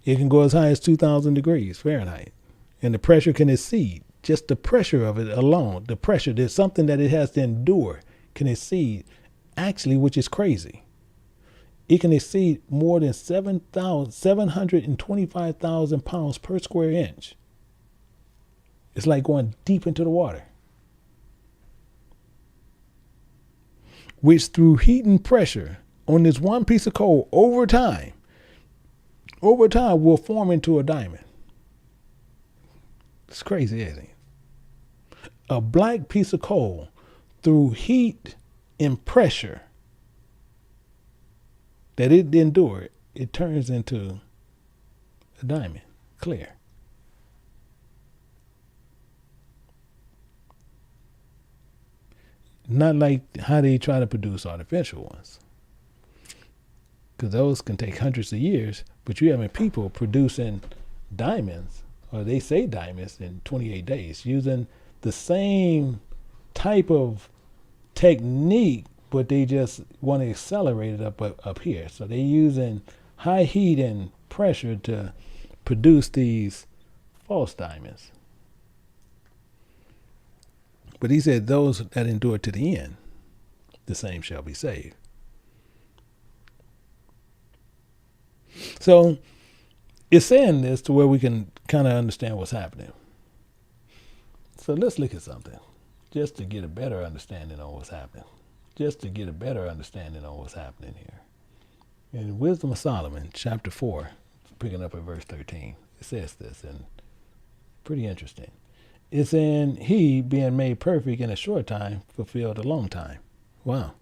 It can go as high as 2,000 degrees Fahrenheit. And the pressure can exceed, just the pressure of it alone, the pressure, there's something that it has to endure, can exceed, actually, which is crazy. It can exceed more than 725,000 pounds per square inch. It's like going deep into the water, which through heat and pressure on this one piece of coal over time will form into a diamond. It's crazy, isn't it? A black piece of coal through heat and pressure that it endured, it turns into a diamond, clear. Not like how they try to produce artificial ones, because those can take hundreds of years, but you having people producing diamonds, or they say diamonds, in 28 days using the same type of technique, but they just want to accelerate it up here. So they're using high heat and pressure to produce these false diamonds. But he said, those that endure to the end, the same shall be saved. So it's saying this to where we can kind of understand what's happening. So let's look at something just to get a better understanding on what's happening. Here. In Wisdom of Solomon, chapter 4, picking up at verse 13, it says this, and pretty interesting. It's in he being made perfect in a short time, fulfilled a long time. Wow.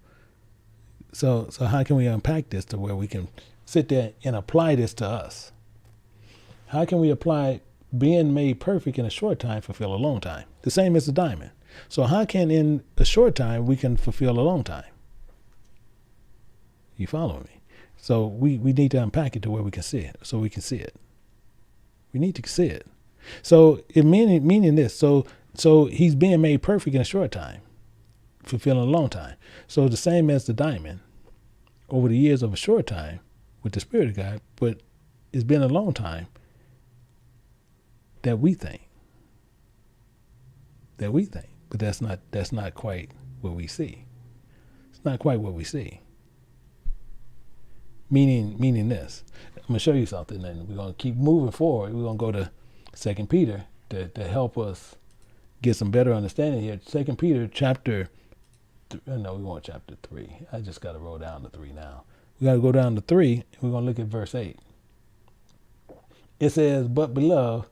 So how can we unpack this to where we can sit there and apply this to us? How can we apply being made perfect in a short time, fulfill a long time? The same as the diamond. So how can in a short time we can fulfill a long time? You follow me? So we need to unpack it to where we can see it, so we can see it. We need to see it. So it meaning this. So he's being made perfect in a short time, fulfilling a long time. So the same as the diamond, over the years of a short time with the Spirit of God, but it's been a long time that we think. But that's not quite what we see. It's not quite what we see. Meaning this. I'm gonna show you something, and we're gonna keep moving forward. We're gonna go to 2 Peter to help us get some better understanding here. 2 Peter chapter 3. No, we want chapter 3. I just got to roll down to 3 now. We got to go down to 3, and we're going to look at verse 8. It says, but beloved,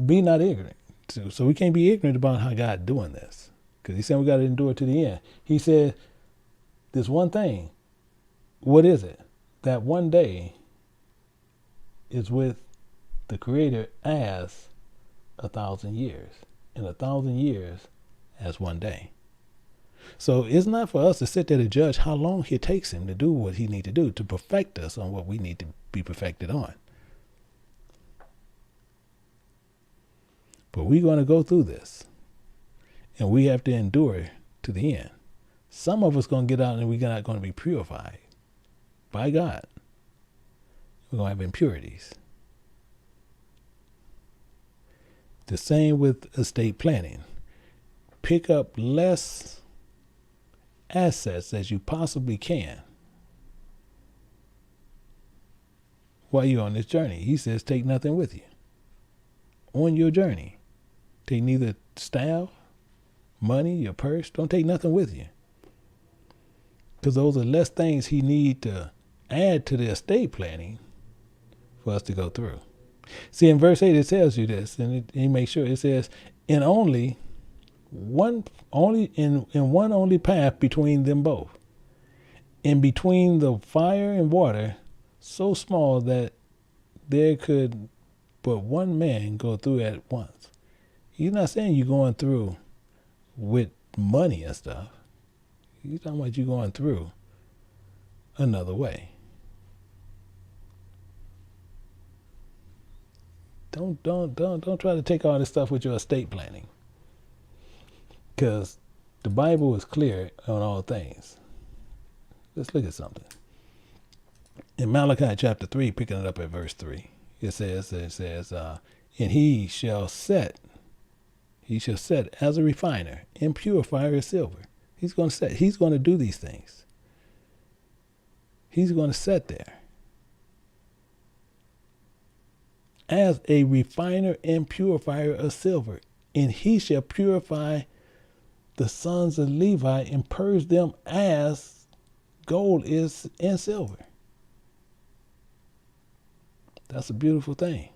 be not ignorant. So we can't be ignorant about how God doing this, because he said we got to endure to the end. He said this one thing. What is it? That one day is with the Creator as 1,000 years, and 1,000 years as one day. So it's not for us to sit there to judge how long it takes him to do what he need to do to perfect us on what we need to be perfected on. But we're going to go through this, and we have to endure to the end. Some of us going to get out and we're not going to be purified by God. We're going to have impurities. The same with estate planning. Pick up less assets as you possibly can while you're on this journey. He says, take nothing with you on your journey. Take neither staff, money, your purse. Don't take nothing with you. Because those are less things he need to add to the estate planning for us to go through. See, in verse 8, it tells you this, and he makes sure it says, in one only path between them both, and between the fire and water, so small that there could but one man go through at once. He's not saying you're going through with money and stuff. He's talking about you going through another way. Don't try to take all this stuff with your estate planning, because the Bible is clear on all things. Let's look at something. In Malachi chapter 3, picking it up at verse 3, it says, and he shall set as a refiner and purifier of silver. He's going to do these things. He's going to set there as a refiner and purifier of silver, and he shall purify the sons of Levi and purge them as gold is in silver. That's a beautiful thing,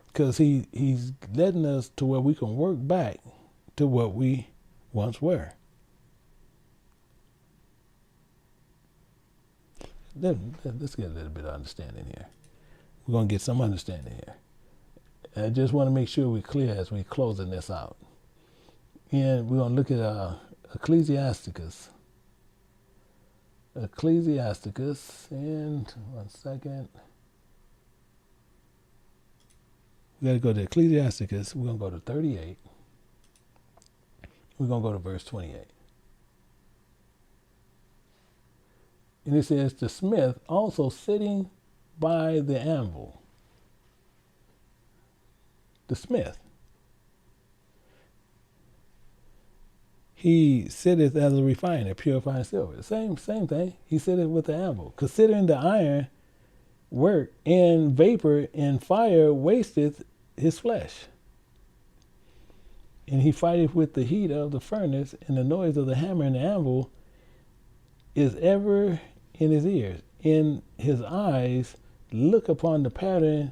because he's letting us to where we can work back to what we once were. Let's get a little bit of understanding here. We're going to get some understanding here. And I just want to make sure we're clear as we're closing this out. And we're going to look at Ecclesiasticus. And 1 second. We got to go to Ecclesiasticus. We're going to go to 38. We're going to go to verse 28. And it says, the smith also sitting by the anvil. The smith. He sitteth as a refiner, purifying silver. Same thing. He sitteth with the anvil. Considering the iron work and vapor and fire wasteth his flesh. And he fighteth with the heat of the furnace, and the noise of the hammer and the anvil is ever in his ears. In his eyes look upon the pattern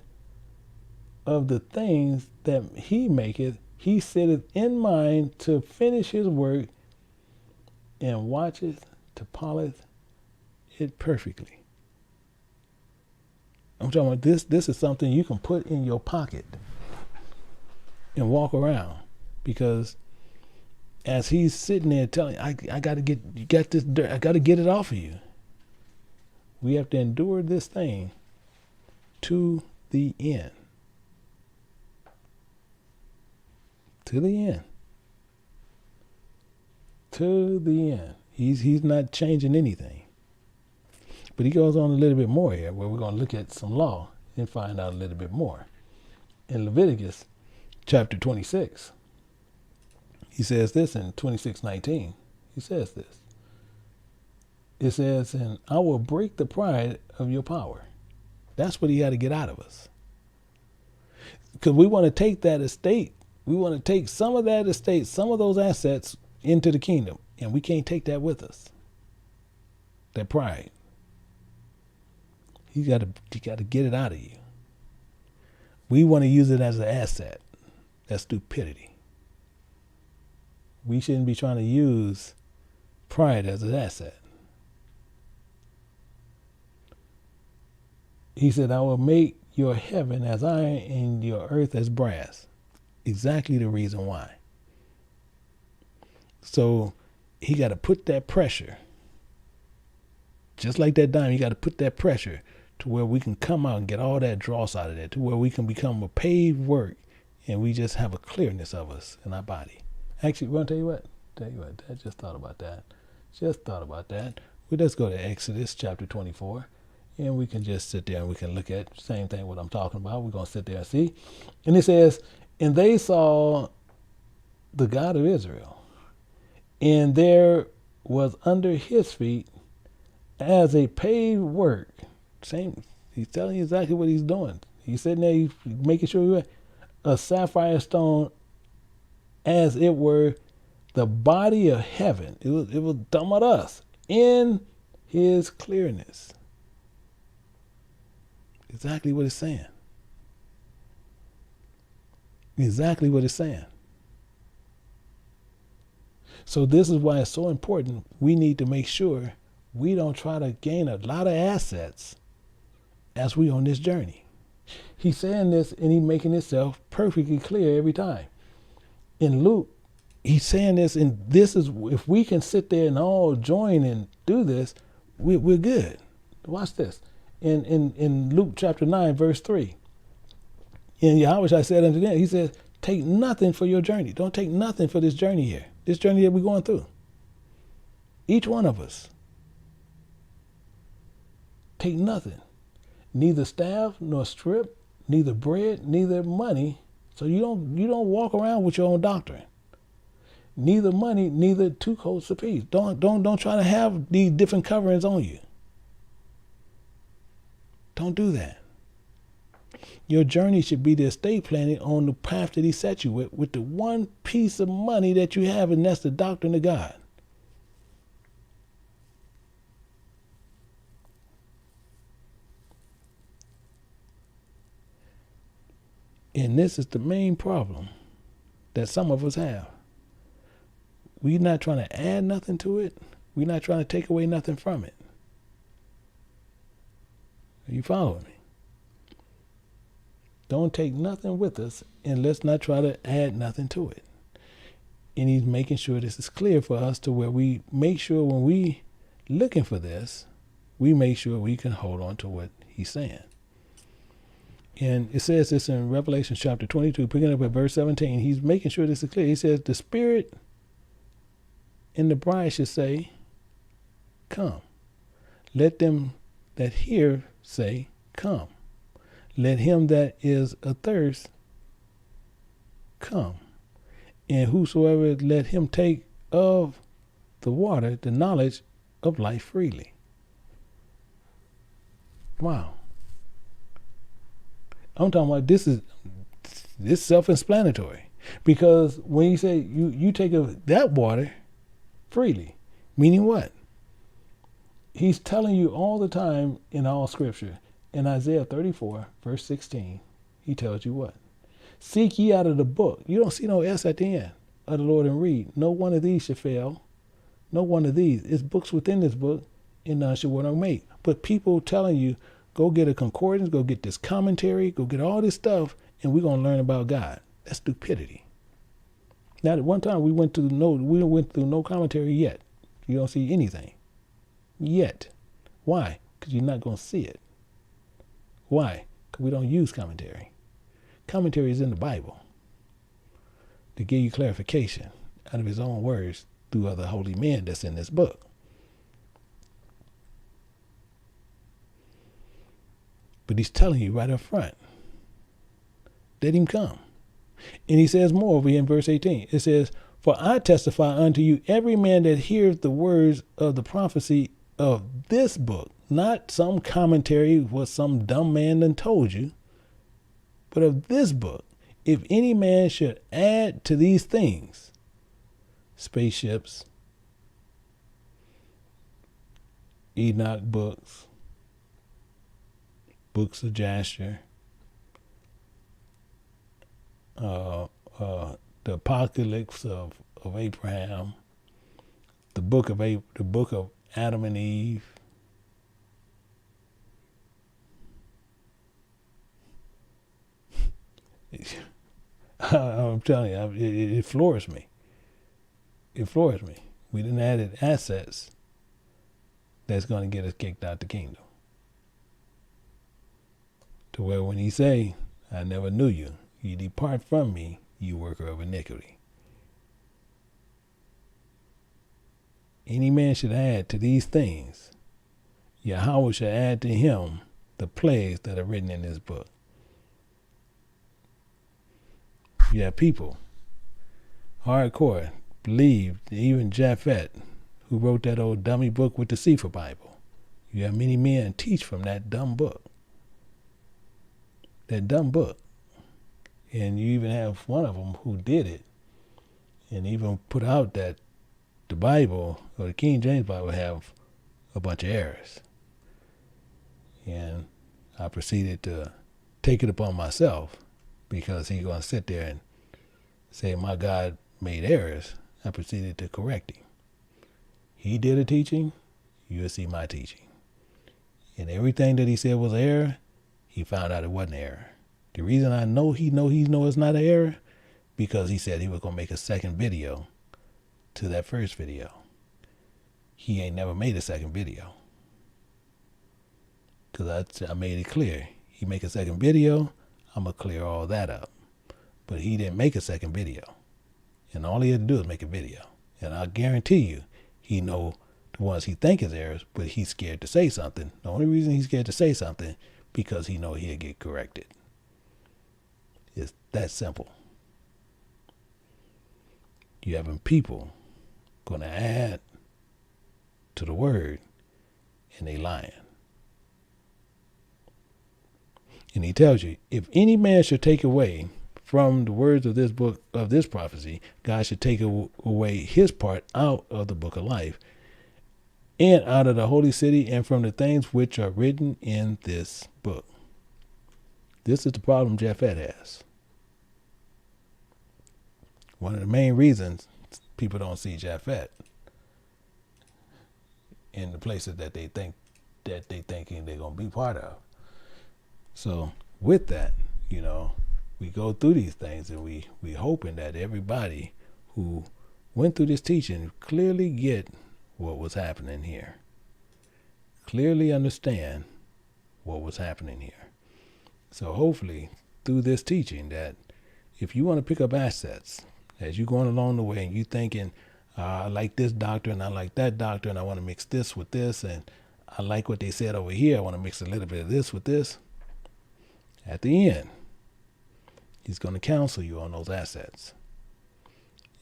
of the things that he maketh. He sitteth in mind to finish his work, and watcheth to polish it perfectly. I'm talking about this is something you can put in your pocket and walk around, because as he's sitting there telling you, I got to get, you got this dirt, I got to get it off of you. We have to endure this thing to the end. To the end. To the end. He's not changing anything. But he goes on a little bit more here, where we're going to look at some law and find out a little bit more. In Leviticus chapter 26, he says this in 26:19. He says this. It says, and I will break the pride of your power. That's what he had to get out of us. Because we want to take that estate. We want to take some of that estate, some of those assets into the kingdom. And we can't take that with us. That pride. You got to get it out of you. We want to use it as an asset. That's stupidity. We shouldn't be trying to use pride as an asset. He said, I will make your heaven as iron and your earth as brass. Exactly the reason why. So he got to put that pressure. Just like that diamond, you got to put that pressure to where we can come out and get all that dross out of there, to where we can become a paved work, and we just have a clearness of us in our body. Actually, we're going to tell you what. Tell you what, I just thought about that. Just thought about that. We Let's go to Exodus chapter 24, and we can just sit there and we can look at the same thing what I'm talking about. We're going to sit there and see. And it says, and they saw the God of Israel, and there was under his feet as a paved work. Same, he's telling you exactly what he's doing. He's sitting there, he's making sure a sapphire stone as it were the body of heaven. It was talking about us in his clearness. Exactly what it's saying. Exactly what it's saying. So this is why it's so important. We need to make sure we don't try to gain a lot of assets as we on this journey. He's saying this and he's making himself perfectly clear every time. In Luke, he's saying this, and this is, if we can sit there and all join and do this, we're good. Watch this. In Luke chapter 9, verse 3. And Yahweh said unto them, he says, take nothing for your journey. Don't take nothing for this journey here. This journey that we're going through. Each one of us. Take nothing. Neither staff nor strip, neither bread, neither money. So you don't walk around with your own doctrine. Neither money, neither 2 coats apiece. Don't try to have these different coverings on you. Don't do that. Your journey should be the estate planning on the path that he set you with the one piece of money that you have, and that's the doctrine of God. And this is the main problem that some of us have. We're not trying to add nothing to it. We're not trying to take away nothing from it. Are you following me? Don't take nothing with us, and let's not try to add nothing to it. And he's making sure this is clear for us to where we make sure when we looking for this, we make sure we can hold on to what he's saying. And it says this in Revelation chapter 22, picking up at verse 17. He's making sure this is clear. He says, the Spirit and the bride should say, come. Let them that hear say, come. Let him that is athirst come. And whosoever, let him take of the water, the knowledge of life freely. Wow. I'm talking about this self-explanatory. Because when you say you take of that water freely, meaning what? He's telling you all the time in all scripture. In Isaiah 34, verse 16, he tells you what? Seek ye out of the book. You don't see no S at the end of the Lord and read. No one of these should fail. No one of these. It's books within this book, and none should want to make. But people telling you, go get a concordance, go get this commentary, go get all this stuff, and we're going to learn about God. That's stupidity. Now, at one time we went through no commentary yet. You don't see anything. Yet. Why? Because you're not going to see it. Why? Because we don't use commentary. Commentary is in the Bible to give you clarification out of his own words through other holy men that's in this book. But he's telling you right up front, let him come. And he says more over here in verse 18. It says, for I testify unto you, every man that hears the words of the prophecy of this book, not some commentary what some dumb man done told you, but of this book, if any man should add to these things, spaceships, Enoch books, books of Jasher, the apocalypse of Abraham, the book of Adam and Eve, I'm telling you, it floors me. It floors me. We didn't add assets that's going to get us kicked out the kingdom. To where when he say, I never knew you, you depart from me, you worker of iniquity. any man should add to these things, Yahweh shall add to him the plagues that are written in this book. You have people, hardcore, believe, even Japhet, who wrote that old dummy book with the Sefer Bible. You have many men teach from that dumb book. That dumb book. And you even have one of them who did it and even put out that the Bible, or the King James Bible, have a bunch of errors. And I proceeded to take it upon myself, because he's going to sit there and say my God made errors. I proceeded to correct him. He did a teaching, you'll see my teaching. And everything that he said was error, he found out it wasn't error. The reason I know he know it's not an error, because he said he was going to make a second video to that first video. He ain't never made a second video. Because I made it clear. He make a second video, I'm going to clear all that up. But he didn't make a second video. And all he had to do is make a video. And I guarantee you, he know the ones he think is errors, but he's scared to say something. The only reason he's scared to say something, because he know he'll get corrected. It's that simple. You having people going to add to the word, and they lying. And he tells you, if any man should take away from the words of this book, of this prophecy, God should take away his part out of the book of life, and out of the holy city, and from the things which are written in this book. This is the problem Japhet has. One of the main reasons people don't see Japhet in the places that they thinking they're gonna be part of. So with that, we go through these things, and we hoping that everybody who went through this teaching clearly get what was happening here. Clearly understand what was happening here. So hopefully through this teaching, that if you want to pick up assets as you're going along the way, and you thinking, I like this doctrine, I like that doctrine, I want to mix this with this, and I like what they said over here, I want to mix a little bit of this with this. At the end, he's going to counsel you on those assets.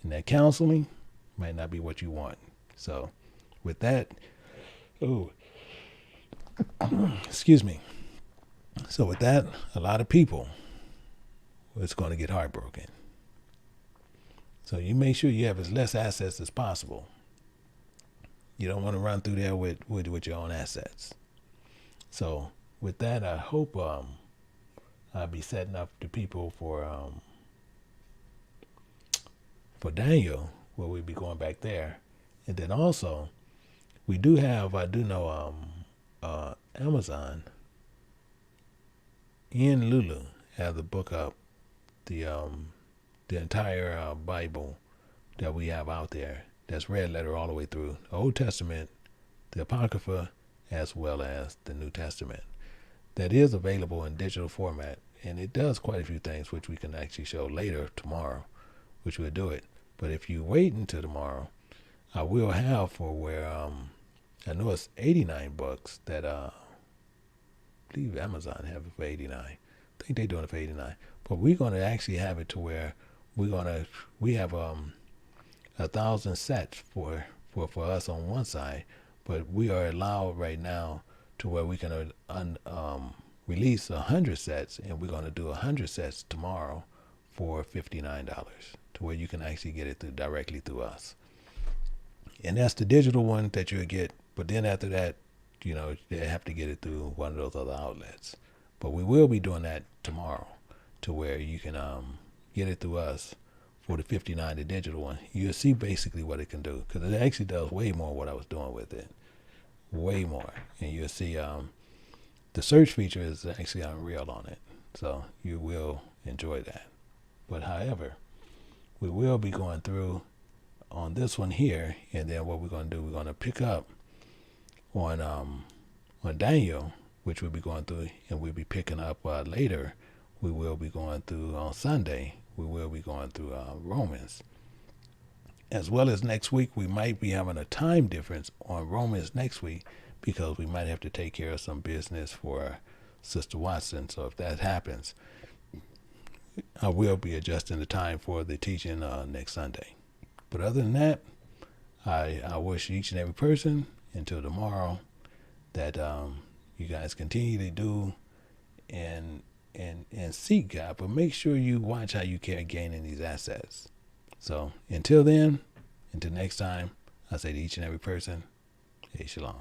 And that counseling might not be what you want. So with that, excuse me. So with that, a lot of people, it's going to get heartbroken. So you make sure you have as less assets as possible. You don't want to run through there with your own assets. So with that, I hope I'll be setting up the people for Daniel, where we'll be going back there. And then also, I do know Amazon in Lulu have the book up, the entire Bible that we have out there. That's red letter all the way through the Old Testament, the Apocrypha, as well as the New Testament. That is available in digital format, and it does quite a few things, which we can actually show later tomorrow, which we'll do it. But if you wait until tomorrow, I will have for where I know it's 89 bucks that I believe Amazon have it for 89. I think they're doing it for 89. But we're going to actually have it to where we have 1,000 sets for us on one side, but we are allowed right now to where we can release 100 sets, and we're going to do 100 sets tomorrow for $59, to where you can actually get it directly through us. And that's the digital one that you'll get, but then after that, they have to get it through one of those other outlets. But we will be doing that tomorrow, to where you can get it through us for the $59, the digital one. You'll see basically what it can do, because it actually does way more what I was doing with it. Way more. And you'll see the search feature is actually unreal on it. So you will enjoy that. But however, we will be going through on this one here, and then what we're going to do, we're going to pick up on Daniel, which we'll be going through, and we'll be picking up later. We will be going through on Sunday. We will be going through Romans. as well as next week, we might be having a time difference on Romans next week because we might have to take care of some business for Sister Watson. So if that happens, I will be adjusting the time for the teaching next Sunday. But other than that, I wish each and every person until tomorrow that you guys continue to do and seek God, but make sure you watch how you can gain in these assets. So until then, until next time, I say to each and every person, hey, shalom.